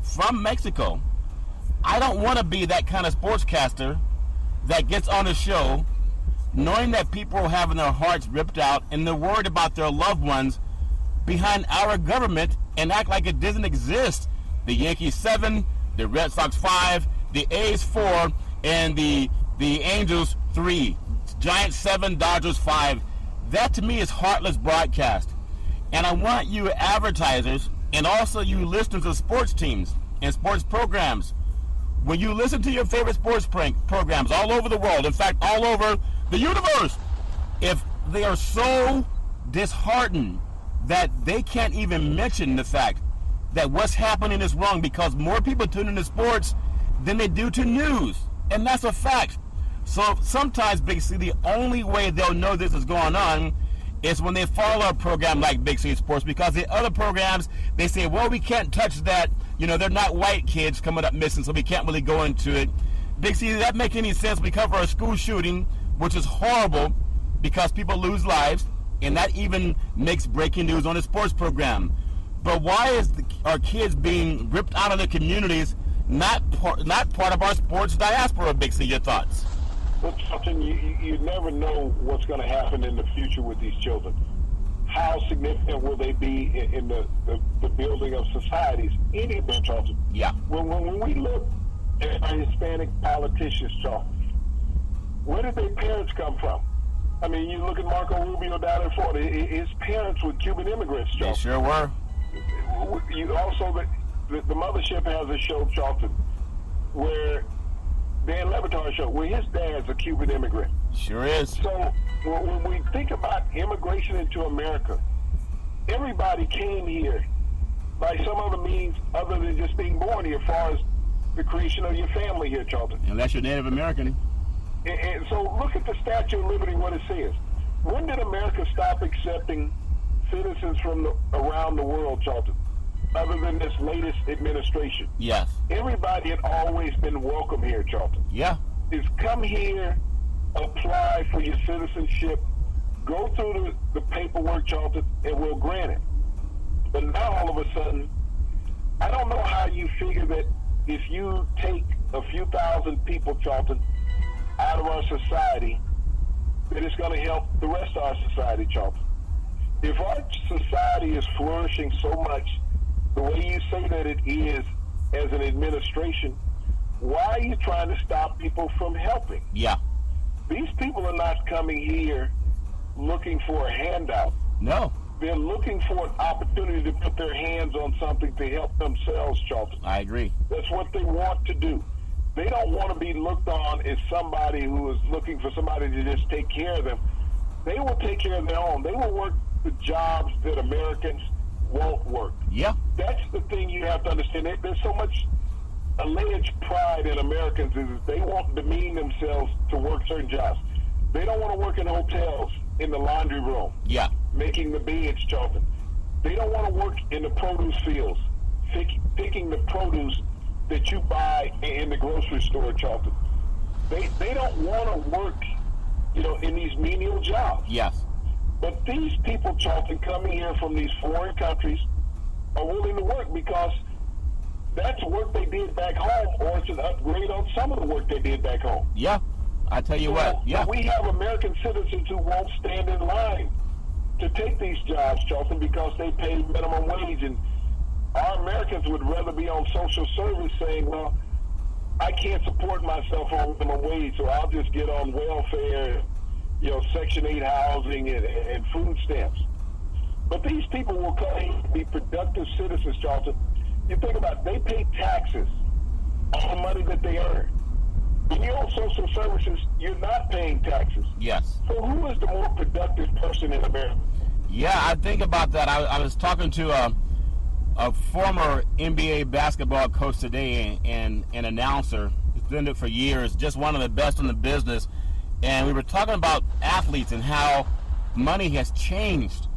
from Mexico, I don't want to be that kind of sportscaster that gets on a show knowing that people are having their hearts ripped out and they're worried about their loved ones behind our government and act like it doesn't exist. The Yankees 7, the Red Sox 5, the A's 4, and the Angels 3. Giants 7, Dodgers 5. That to me is heartless broadcast. And I want you advertisers and also you listeners of sports teams and sports programs, when you listen to your favorite sports programs all over the world, in fact, all over the universe, if they are so disheartened that they can't even mention the fact that what's happening is wrong because more people tune into sports than they do to news. And that's a fact. So sometimes, Big C, the only way they'll know this is going on is when they follow a program like Big C Sports, because the other programs, they say, well, we can't touch that. You know, they're not white kids coming up missing, so we can't really go into it. Big C, does that make any sense? We cover a school shooting, which is horrible because people lose lives, and that even makes breaking news on a sports program. But why are kids being ripped out of their communities not part of our sports diaspora, Big C? Your thoughts? Well, Charlton, you never know what's going to happen in the future with these children. How significant will they be in the building of societies? Anything, Charlton. Yeah. When we look at our Hispanic politicians, Charlton, where did their parents come from? I mean, you look at Marco Rubio down in Florida. His parents were Cuban immigrants, Charlton. They sure were. You also, the mothership has a show, Charlton, where Dan Le Batard show, where his dad's a Cuban immigrant. Sure is. So when we think about immigration into America, everybody came here by some other means other than just being born here, as far as the creation of your family here, Charlton. Unless you're Native American. And so look at the Statue of Liberty, what it says. When did America stop accepting citizens from around the world, Charlton, other than this latest administration? Yes. Everybody had always been welcome here, Charlton. Yeah. Is come here, apply for your citizenship, go through the paperwork, Charlton, and we'll grant it. But now all of a sudden, I don't know how you figure that if you take a few thousand people, Charlton, out of our society, that it's going to help the rest of our society, Charlton. If our society is flourishing so much the way you say that it is as an administration, why are you trying to stop people from helping? Yeah. These people are not coming here looking for a handout. No. They're looking for an opportunity to put their hands on something to help themselves, Charlton. I agree. That's what they want to do. They don't want to be looked on as somebody who is looking for somebody to just take care of them. They will take care of their own. They will work the jobs that Americans won't work. Yeah. That's the thing you have to understand. There's so much alleged pride in Americans is they won't demean themselves to work certain jobs. They don't want to work in hotels, in the laundry room, Yeah. making the beds, Charlton. They don't want to work in the produce fields, picking the produce that you buy in the grocery store, Charlton. They don't want to work, in these menial jobs. Yes. But these people, Charlton, coming here from these foreign countries are willing to work because that's work they did back home, or it's an upgrade on some of the work they did back home. Yeah. I tell you what. Yeah. We have American citizens who won't stand in line to take these jobs, Charlton, because they pay minimum wage. And our Americans would rather be on social service saying, well, I can't support myself on minimum wage, so I'll just get on welfare, Section 8 housing and food stamps. But these people will claim to be productive citizens, Charlton. You think about it, they pay taxes on the money that they earn. When you're on social services, you're not paying taxes. Yes. So who is the more productive person in America? Yeah, I think about that. I was talking to a former NBA basketball coach today and an announcer. He's been it for years, just one of the best in the business. And we were talking about athletes and how money has changed.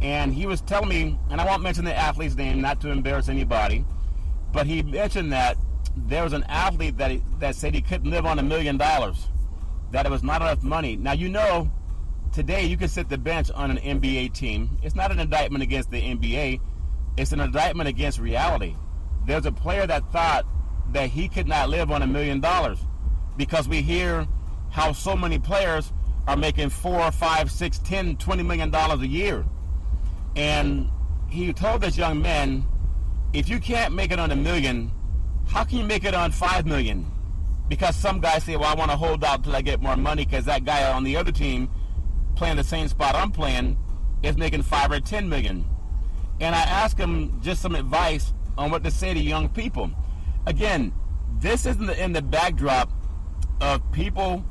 And he was telling me, and I won't mention the athlete's name, not to embarrass anybody, but he mentioned that there was an athlete that said he couldn't live on $1 million, that it was not enough money. Now, today you can sit the bench on an NBA team. It's not an indictment against the NBA. It's an indictment against reality. There's a player that thought that he could not live on $1 million because we hear how so many players are making $4, $5, $6, $10, $20 million a year. And he told this young man, if you can't make it on $1 million, how can you make it on $5 million? Because some guys say, well, I want to hold out till I get more money because that guy on the other team playing the same spot I'm playing is making $5 or $10 million. And I asked him just some advice on what to say to young people. Again, this isn't in the backdrop of people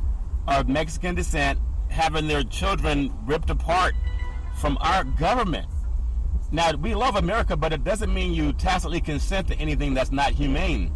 of Mexican descent having their children ripped apart from our government. Now, we love America, but it doesn't mean you tacitly consent to anything that's not humane.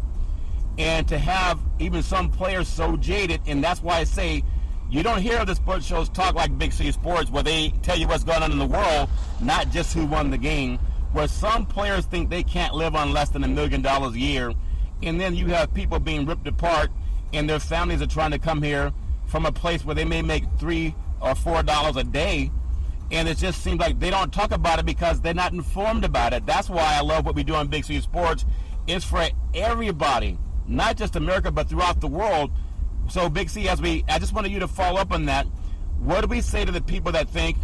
And to have even some players so jaded, and that's why I say you don't hear the sports shows talk like Big C Sports, where they tell you what's going on in the world, not just who won the game, where some players think they can't live on less than $1 million a year, and then you have people being ripped apart, and their families are trying to come here from a place where they may make $3 or $4 a day, and it just seems like they don't talk about it because they're not informed about it. That's why I love what we do on Big C Sports. It's for everybody, not just America, but throughout the world. So, Big C, I just wanted you to follow up on that. What do we say to the people that think,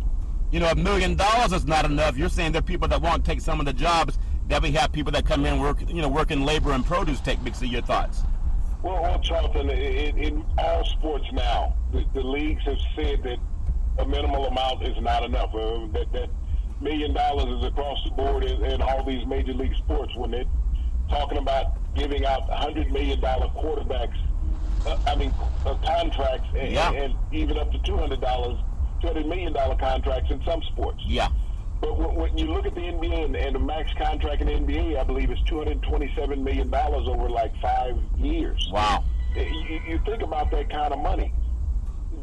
$1 million is not enough? You're saying there are people that won't take some of the jobs that we have people that come in and work in labor and produce take. Big C, your thoughts? Well, Charlton, in all sports now, the leagues have said that a minimal amount is not enough. That $1 million is across the board in all these major league sports when they're talking about giving out $100 million quarterbacks, contracts, and even up to $200 million contracts in some sports. Yeah. But when you look at the NBA and the max contract in the NBA, I believe is $227 million over like 5 years. Wow. You think about that kind of money.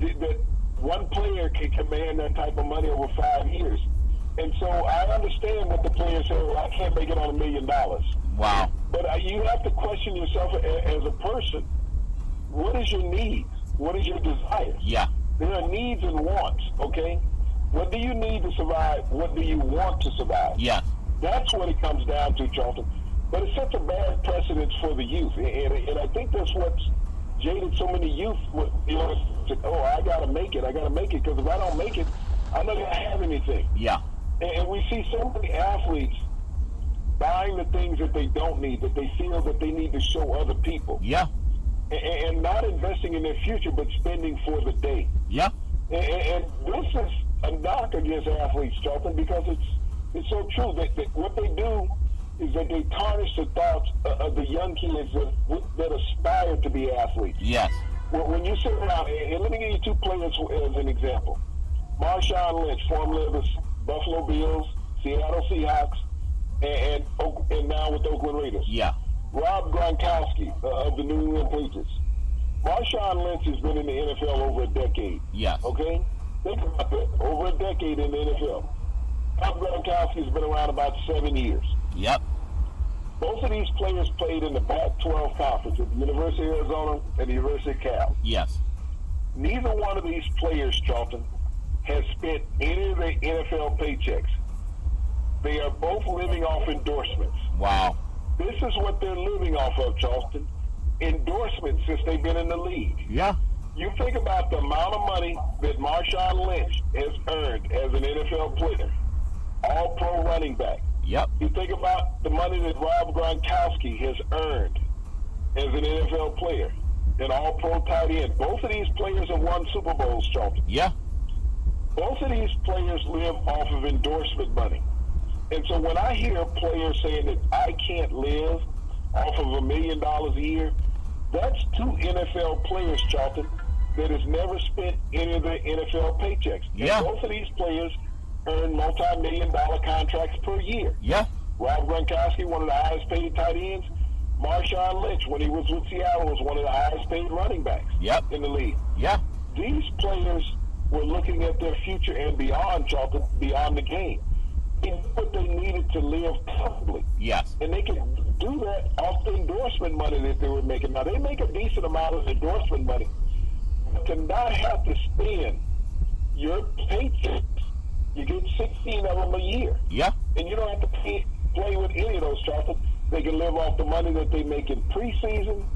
That one player can command that type of money over 5 years. And so I understand what the players say, well, I can't make it on $1 million. Wow. But you have to question yourself as a person. What is your needs? What is your desires? Yeah. There are needs and wants, okay? What do you need to survive? What do you want to survive? Yeah. That's what it comes down to, Charlton. But it sets a bad precedence for the youth. And I think that's what's jaded so many youth. I got to make it. I got to make it because if I don't make it, I'm not going to have anything. Yeah. And we see so many athletes buying the things that they don't need, that they feel that they need to show other people. Yeah. And not investing in their future, but spending for the day. Yeah. And this is a knock against athletes, Charlton, because it's so true that what they do is that they tarnish the thoughts of the young kids that aspire to be athletes. Yes. When you sit around, and let me give you two players as an example. Marshawn Lynch, formerly of the Buffalo Bills, Seattle Seahawks, and now with the Oakland Raiders. Yeah. Rob Gronkowski of the New England Patriots. Marshawn Lynch has been in the NFL over a decade. Yes. Okay? Think about that. Over a decade in the NFL. Rob Gronkowski has been around about 7 years. Yep. Both of these players played in the Pac-12 conference at the University of Arizona and the University of Cal. Yes. Neither one of these players, Charlton, has spent any of their NFL paychecks. They are both living off endorsements. Wow. This is what they're living off of, Charleston. Endorsements since they've been in the league. Yeah. You think about the amount of money that Marshawn Lynch has earned as an NFL player, all-pro running back. Yep. You think about the money that Rob Gronkowski has earned as an NFL player, an all-pro tight end. Both of these players have won Super Bowls, Charlton. Yeah. Both of these players live off of endorsement money. And so when I hear players saying that I can't live off of $1 million a year, that's two NFL players, Charlton, that has never spent any of their NFL paychecks. Yeah. And both of these players earn multi-million-dollar contracts per year. Yeah. Rob Gronkowski, one of the highest-paid tight ends. Marshawn Lynch, when he was with Seattle, was one of the highest-paid running backs in the league. Yeah. These players were looking at their future and beyond, Charlton, beyond the game. They knew what they needed to live comfortably. Yes. And they could do that off the endorsement money that they were making. Now, they make a decent amount of endorsement money. But to not have to spend your paychecks, you get 16 of them a year. Yeah. And you don't have to play with any of those, Charlton. They can live off the money that they make in preseason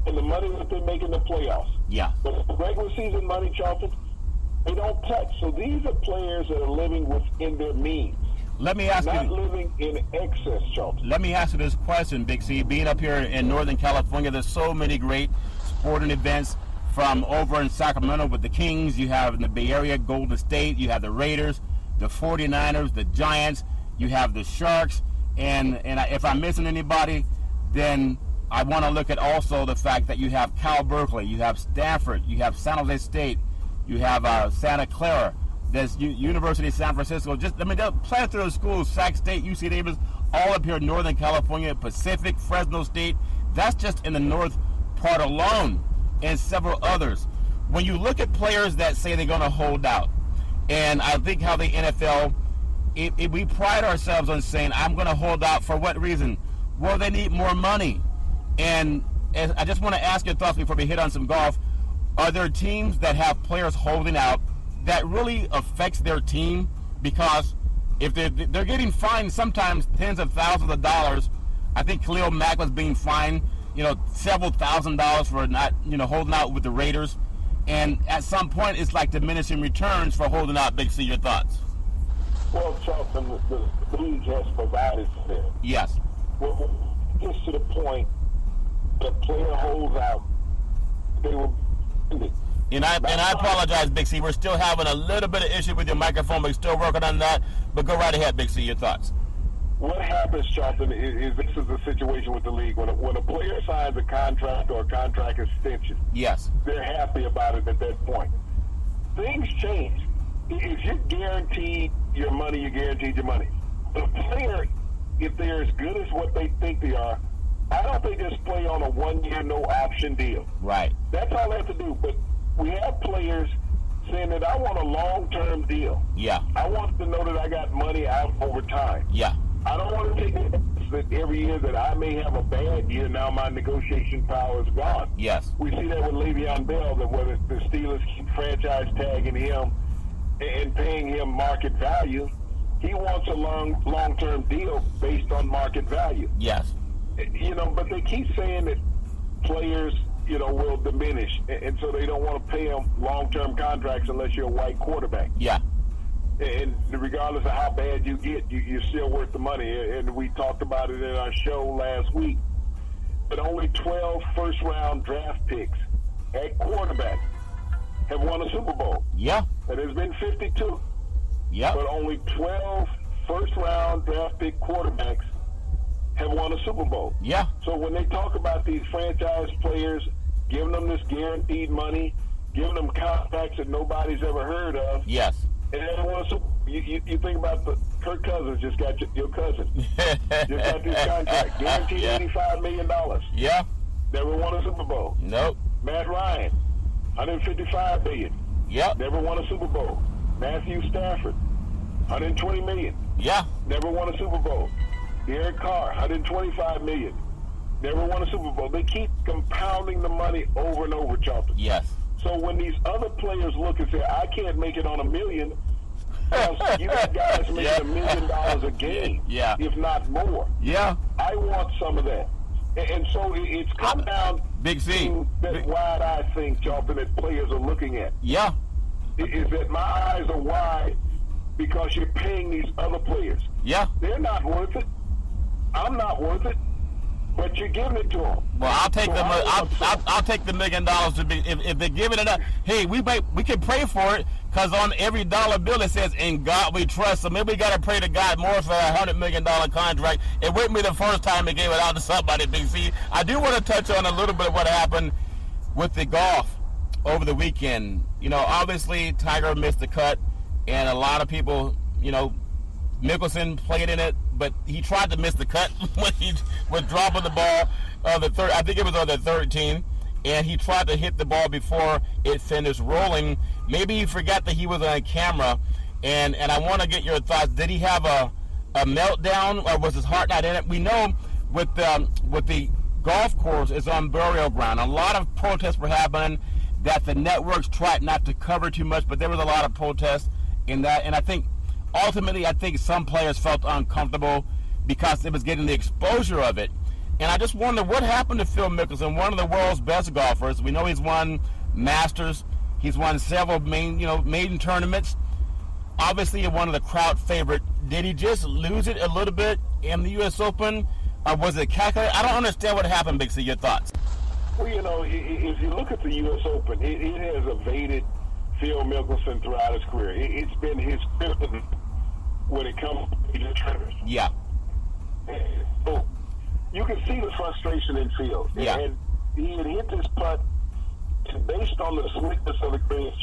and the money that they make in the playoffs. Yeah. But the regular season money, Charlton, they don't touch. So these are players that are living within their means. Let me ask not you. living in excess, Charlton. Let me ask you this question, Big C. Being up here in Northern California, there's so many great sporting events. From over in Sacramento with the Kings, you have in the Bay Area, Golden State, you have the Raiders, the 49ers, the Giants, you have the Sharks, and if I'm missing anybody, then I want to look at also the fact that you have Cal Berkeley, you have Stanford, you have San Jose State, you have Santa Clara, there's University of San Francisco. Just play through those schools, Sac State, UC Davis, all up here in Northern California, Pacific, Fresno State. That's just in the north part alone, and several others. When you look at players that say they're going to hold out, and I think how the NFL, we pride ourselves on saying, I'm going to hold out for what reason? Well, they need more money. And I just want to ask your thoughts before we hit on some golf. Are there teams that have players holding out that really affects their team? Because if they're getting fined sometimes tens of thousands of dollars. I think Khalil Mack was being fined several $1,000s for not, holding out with the Raiders. And at some point, it's like diminishing returns for holding out. Big C, your thoughts? Well, Charlton, the league has provided for that. Yes. Well, it gets to the point the player holds out, they will end it. And I apologize, Big C. We're still having a little bit of issue with your microphone, but we're still working on that. But go right ahead, Big C, your thoughts. What happens, Charlton, is this is the situation with the league. When a player signs a contract or a contract extension, yes, they're happy about it at that point. Things change. If you're guaranteed your money, you're guaranteed your money. The player, if they're as good as what they think they are, I don't think just play on a 1 year no option deal. Right. That's all they have to do. But we have players saying that I want a long-term deal. Yeah. I want to know that I got money out over time. Yeah. I don't want to take it that every year that I may have a bad year, now my negotiation power is gone. Yes. We see that with Le'Veon Bell, that whether the Steelers keep franchise tagging him and paying him market value, he wants a long-term deal based on market value. Yes. But they keep saying that players, will diminish, and so they don't want to pay them long-term contracts unless you're a white quarterback. Yeah. And regardless of how bad you get, you're still worth the money. And we talked about it in our show last week. But only 12 first-round draft picks at quarterback have won a Super Bowl. Yeah. And there's been 52. Yeah. But only 12 first-round draft pick quarterbacks have won a Super Bowl. Yeah. So when they talk about these franchise players, giving them this guaranteed money, giving them contracts that nobody's ever heard of. Yes. And everyone, you think about Kirk Cousins just got your cousin. Just got this contract, guaranteed $85 million. Yeah. Never won a Super Bowl. Nope. Matt Ryan, $155 million. Yep. Never won a Super Bowl. Matthew Stafford, $120 million. Yeah. Never won a Super Bowl. Derek Carr, $125 million. Never won a Super Bowl. They keep compounding the money over and over, Charlton. Yes. So when these other players look and say, I can't make it on $1 million, you got guys making $1 million a game, if not more. Yeah. I want some of that. And so it's come down Big C. to that wide-eye thing, Charlton, that players are looking at. Yeah. Is that my eyes are wide because you're paying these other players. Yeah. They're not worth it. I'm not worth it. But you're giving it to them. Well, I'll take I'll take the $1 million to be if they're giving it up. Hey, we can pray for it because on every dollar bill it says "In God We Trust." So maybe we got to pray to God more for a $100 million contract. It wouldn't be the first time they gave it out to somebody. Big C. I do want to touch on a little bit of what happened with the golf over the weekend. You know, obviously Tiger missed the cut, and a lot of people, you know, Mickelson played in it, but he tried to miss the cut when he was dropping the ball. I think it was on the 13, and he tried to hit the ball before it finished rolling. Maybe he forgot that he was on camera, and I want to get your thoughts. Did he have a meltdown, or was his heart not in it? We know with the golf course is on burial ground. A lot of protests were happening that the networks tried not to cover too much, but there was a lot of protests in that, and I think ultimately, I think some players felt uncomfortable because it was getting the exposure of it. And I just wonder what happened to Phil Mickelson, one of the world's best golfers. We know he's won Masters. He's won several maiden tournaments. Obviously, one of the crowd favorite. Did he just lose it a little bit in the U.S. Open? Or was it calculated? I don't understand what happened, Big C. Your thoughts? Well, you know, if you look at the U.S. Open, it has evaded Phil Mickelson throughout his career. It's been his kryptonite when it comes to the tournaments. Yeah. So you can see the frustration in Phil. Yeah. And he had hit this putt based on the slickness of the greens.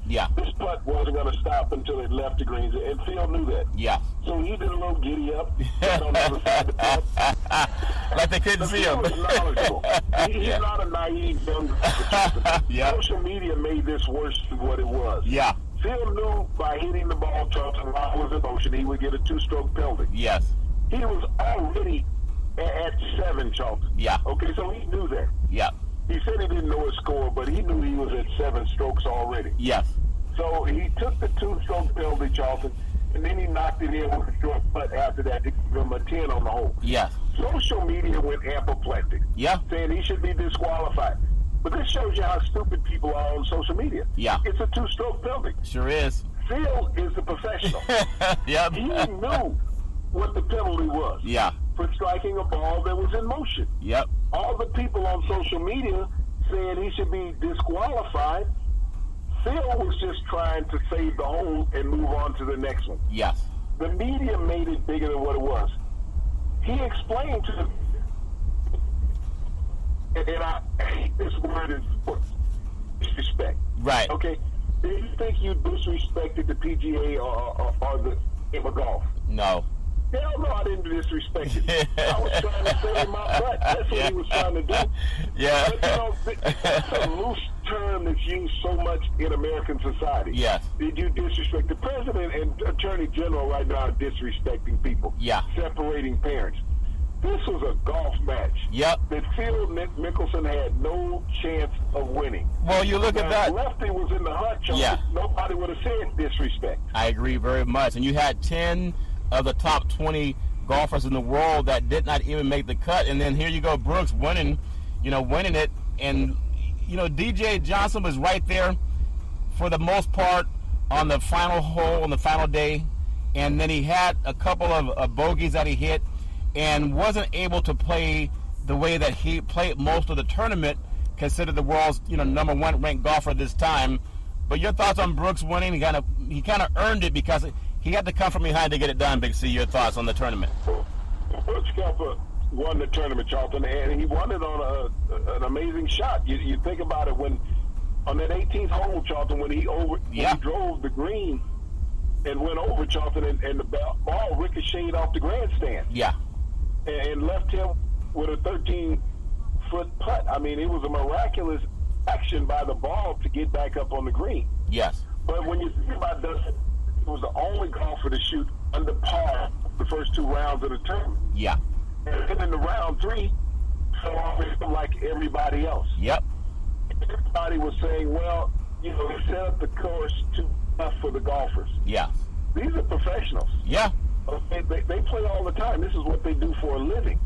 Yeah. This putt wasn't going to stop until it left the greens, and Phil knew that. Yeah. So he did a little giddy up on the other side of the putt. Like they couldn't see him. Phil was knowledgeable. He's not a naive young guy. Yeah. Social media made this worse than what it was. Yeah. Phil knew by hitting the ball, Charlton, while it was in motion, he would get a two-stroke penalty. Yes. He was already at 7, Charlton. Yeah. Okay, so he knew that. Yeah. He said he didn't know his score, but he knew he was at 7 strokes already. Yes. So he took the two-stroke penalty, Charlton, and then he knocked it in with a short putt after that to give him a 10 on the hole. Yes. Social media went apoplectic. Yeah. Saying he should be disqualified. But this shows you how stupid people are on social media. Yeah. It's a two-stroke penalty. Sure is. Phil is the professional. Yep. He knew what the penalty was. Yeah. For striking a ball that was in motion. Yep. All the people on social media saying he should be disqualified. Phil was just trying to save the hole and move on to the next one. Yes. The media made it bigger than what it was. He explained to them, and I hate this word, is disrespect. Right. Okay? Do you think you disrespected the PGA or the game of golf? No. Hell no, I didn't disrespect it. I was trying to save my butt. That's what he was trying to do. Yeah. But, you know, that's a loose term that's used so much in American society. Yes. Did you disrespect the president and attorney general right now are disrespecting people? Yeah. Separating parents. This was a golf match. Yep. That Phil Mickelson had no chance of winning. Well, you look at that. If Lefty was in the hunt, Yeah. nobody would have said disrespect. I agree very much. And you had 10 of the top 20 golfers in the world that did not even make the cut. And then here you go, Brooks winning it. And, DJ Johnson was right there for the most part on the final hole on the final day. And then he had a couple of bogeys that he hit and wasn't able to play the way that he played most of the tournament, considered the world's, number 1 ranked golfer this time. But your thoughts on Brooks winning? He kind of earned it because he had to come from behind to get it done. Big C, your thoughts on the tournament? Brooks Koepka won the tournament, Charlton, and he won it on an amazing shot. You think about it, when on that 18th hole, Charlton, when he drove the green and went over, Charlton, and the ball ricocheted off the grandstand. Yeah. And left him with a 13-foot putt. I mean, it was a miraculous action by the ball to get back up on the green. Yes. But when you think about Dustin, he was the only golfer to shoot under par the first 2 rounds of the tournament. Yeah. And then in the round 3, fell off like everybody else. Yep. Everybody was saying, well, they set up the course too tough for the golfers. Yeah. These are professionals. Yeah. They play all the time. This is what they do for a living.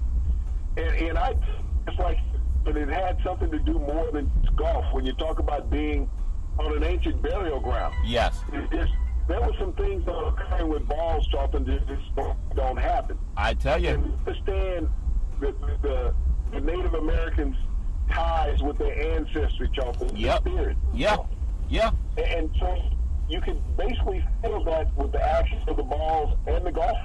And it's like, but it had something to do more than golf. When you talk about being on an ancient burial ground. Yes. There were some things that are occurring with balls, Charlton, that just don't happen. I tell you. And understand the Native Americans' ties with their ancestry, Charlton. Yep. Spirit. Yeah. Yeah. And so you can basically feel that with the action of the balls and the golf.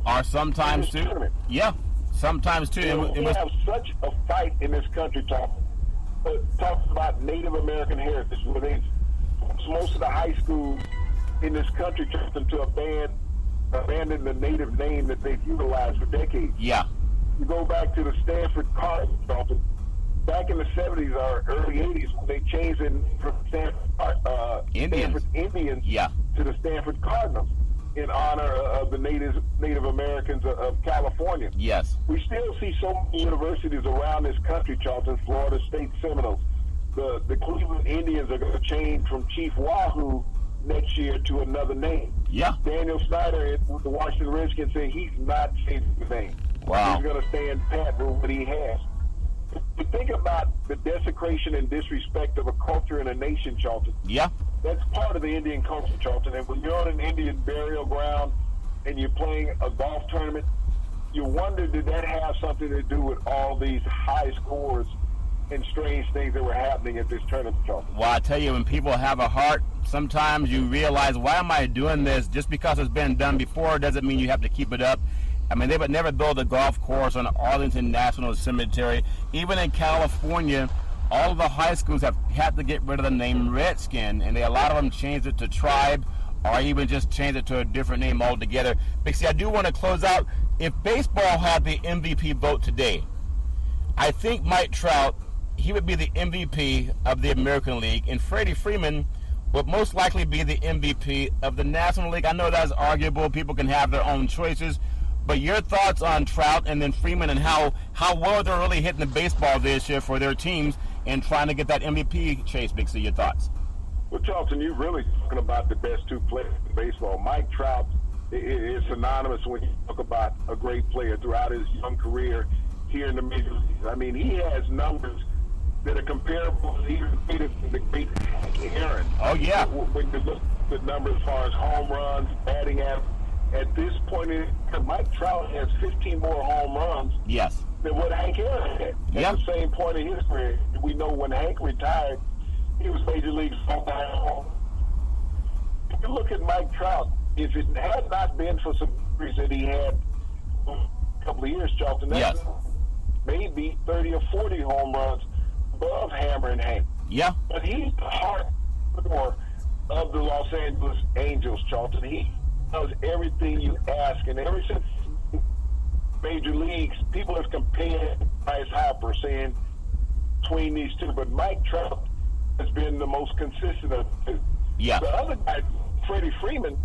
Or sometimes too. Tournament. Yeah. Sometimes too. We have such a fight in this country, Charlton. Talking about Native American heritage, where they most of the high schools in this country Charlton to abandon the native name that they've utilized for decades. Yeah. You go back to the Stanford Cardinals, Charlton. Back in the 70s or early 80s, when they changed it from Stanford Indians to the Stanford Cardinals in honor of the Native Americans of California. Yes. We still see so many universities around this country, Charlton. Florida State Seminoles. The Cleveland Indians are going to change from Chief Wahoo next year to another name. Yeah. Daniel Snyder with the Washington Redskins said he's not changing the name. Wow. He's going to stand pat with what he has. To think about the desecration and disrespect of a culture and a nation, Charlton. Yeah. That's part of the Indian culture, Charlton. And when you're on an Indian burial ground and you're playing a golf tournament, you wonder, did that have something to do with all these high scores and strange things that were happening at this tournament, Charlton? Well, I tell you, when people have a heart, sometimes you realize, why am I doing this? Just because it's been done before doesn't mean you have to keep it up. I mean, they would never build a golf course on Arlington National Cemetery. Even in California, all of the high schools have had to get rid of the name Redskin, and a lot of them changed it to Tribe, or even just changed it to a different name altogether. But see, I do want to close out. If baseball had the MVP vote today, I think Mike Trout, he would be the MVP of the American League, and Freddie Freeman would most likely be the MVP of the National League. I know that's arguable. People can have their own choices. But your thoughts on Trout and then Freeman and how well they're really hitting the baseball this year for their teams and trying to get that MVP chase, Big C, your thoughts? Well, Charlton, you're really talking about the best two players in baseball. Mike Trout is synonymous when you talk about a great player throughout his young career here in the major leagues. I mean, he has numbers that are comparable to even the great Aaron. Oh, yeah. When you look at the numbers as far as home runs, batting average, at this point, Mike Trout has 15 more home runs than what Hank Aaron had. At the same point in his career, we know when Hank retired, he was Major League all-time. If you look at Mike Trout, if it had not been for some injuries that he had a couple of years, Charlton, that's maybe 30 or 40 home runs above Hammer and Hank. Yeah. But he's the heart of the Los Angeles Angels, Charlton. He does everything you ask, and ever since major leagues, people have compared Bryce Harper, saying between these two, but Mike Trout has been the most consistent of the two. Yeah. The other guy, Freddie Freeman,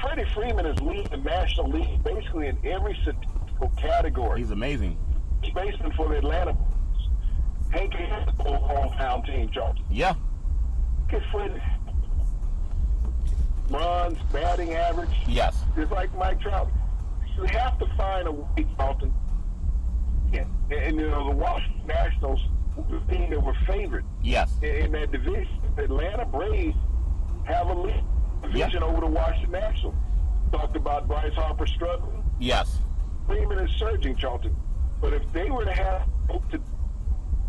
Freddie Freeman is leading the National League basically in every statistical category. He's amazing. He's baseman for the Atlanta Braves. Hank has the whole hometown team, Charlton. Yeah. Look at Freddie. Runs, batting average. Yes. Just like Mike Trout. You have to find a way, Charlton. And the Washington Nationals were the team that were favored. Yes. In that division. The Atlanta Braves have a lead division over the Washington Nationals. Talked about Bryce Harper struggling. Yes. Freeman is surging, Charlton. But if they were to have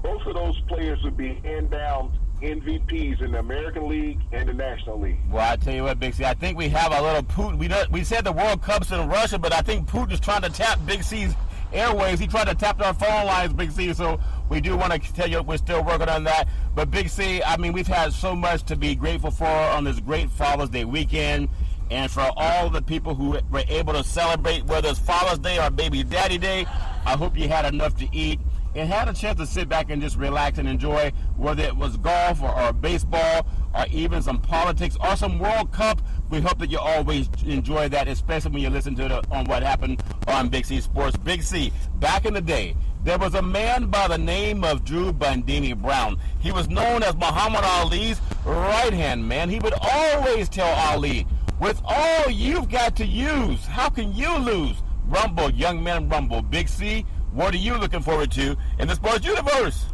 both of those players would be hand down MVPs in the American League and the National League. Well, I tell you what, Big C, I think we have a little Putin. We said the World Cup's in Russia, but I think Putin's trying to tap Big C's airwaves. He tried to tap our phone lines, Big C, so we do want to tell you we're still working on that. But Big C, I mean, we've had so much to be grateful for on this great Father's Day weekend, and for all the people who were able to celebrate, whether it's Father's Day or Baby Daddy Day, I hope you had enough to eat and had a chance to sit back and just relax and enjoy, whether it was golf or baseball or even some politics or some World Cup. We hope that you always enjoy that, especially when you listen to on what happened on Big C Sports. Big C, back in the day, there was a man by the name of Drew Bandini Brown. He was known as Muhammad Ali's right-hand man. He would always tell Ali, with all you've got to use, how can you lose? Rumble, young man, rumble. Big C, what are you looking forward to in the sports universe?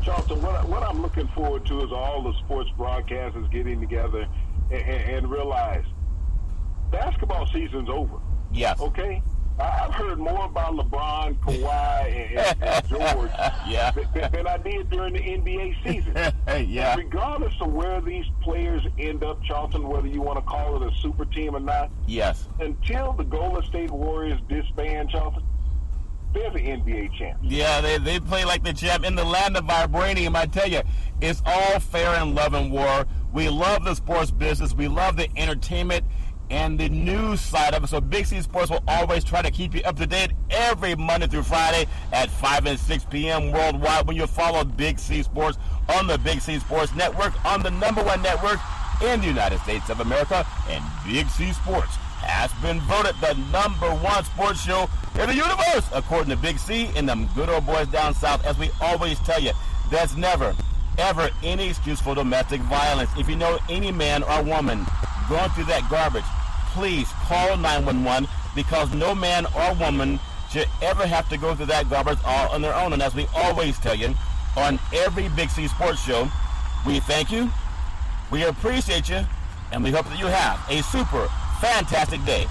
Charlton, what I'm looking forward to is all the sports broadcasters getting together and realize basketball season's over. Yes. Okay? I've heard more about LeBron, Kawhi, and George than I did during the NBA season. Yeah. Regardless of where these players end up, Charlton, whether you want to call it a super team or not, yes, until the Golden State Warriors disband, Charlton, they're the NBA champs. Yeah, they play like the champ in the land of vibranium. I tell you, it's all fair in love and war. We love the sports business. We love the entertainment and the news side of it. So Big C Sports will always try to keep you up to date every Monday through Friday at 5 and 6 p.m. worldwide when you follow Big C Sports on the Big C Sports Network, on the #1 network in the United States of America. And Big C Sports has been voted the #1 sports show in the universe, according to Big C and them good old boys down south. As we always tell you, there's never, ever any excuse for domestic violence. If you know any man or woman going through that garbage, please call 911, because no man or woman should ever have to go through that garbage all on their own. And as we always tell you on every Big C Sports show, we thank you, we appreciate you, and we hope that you have a super fantastic day.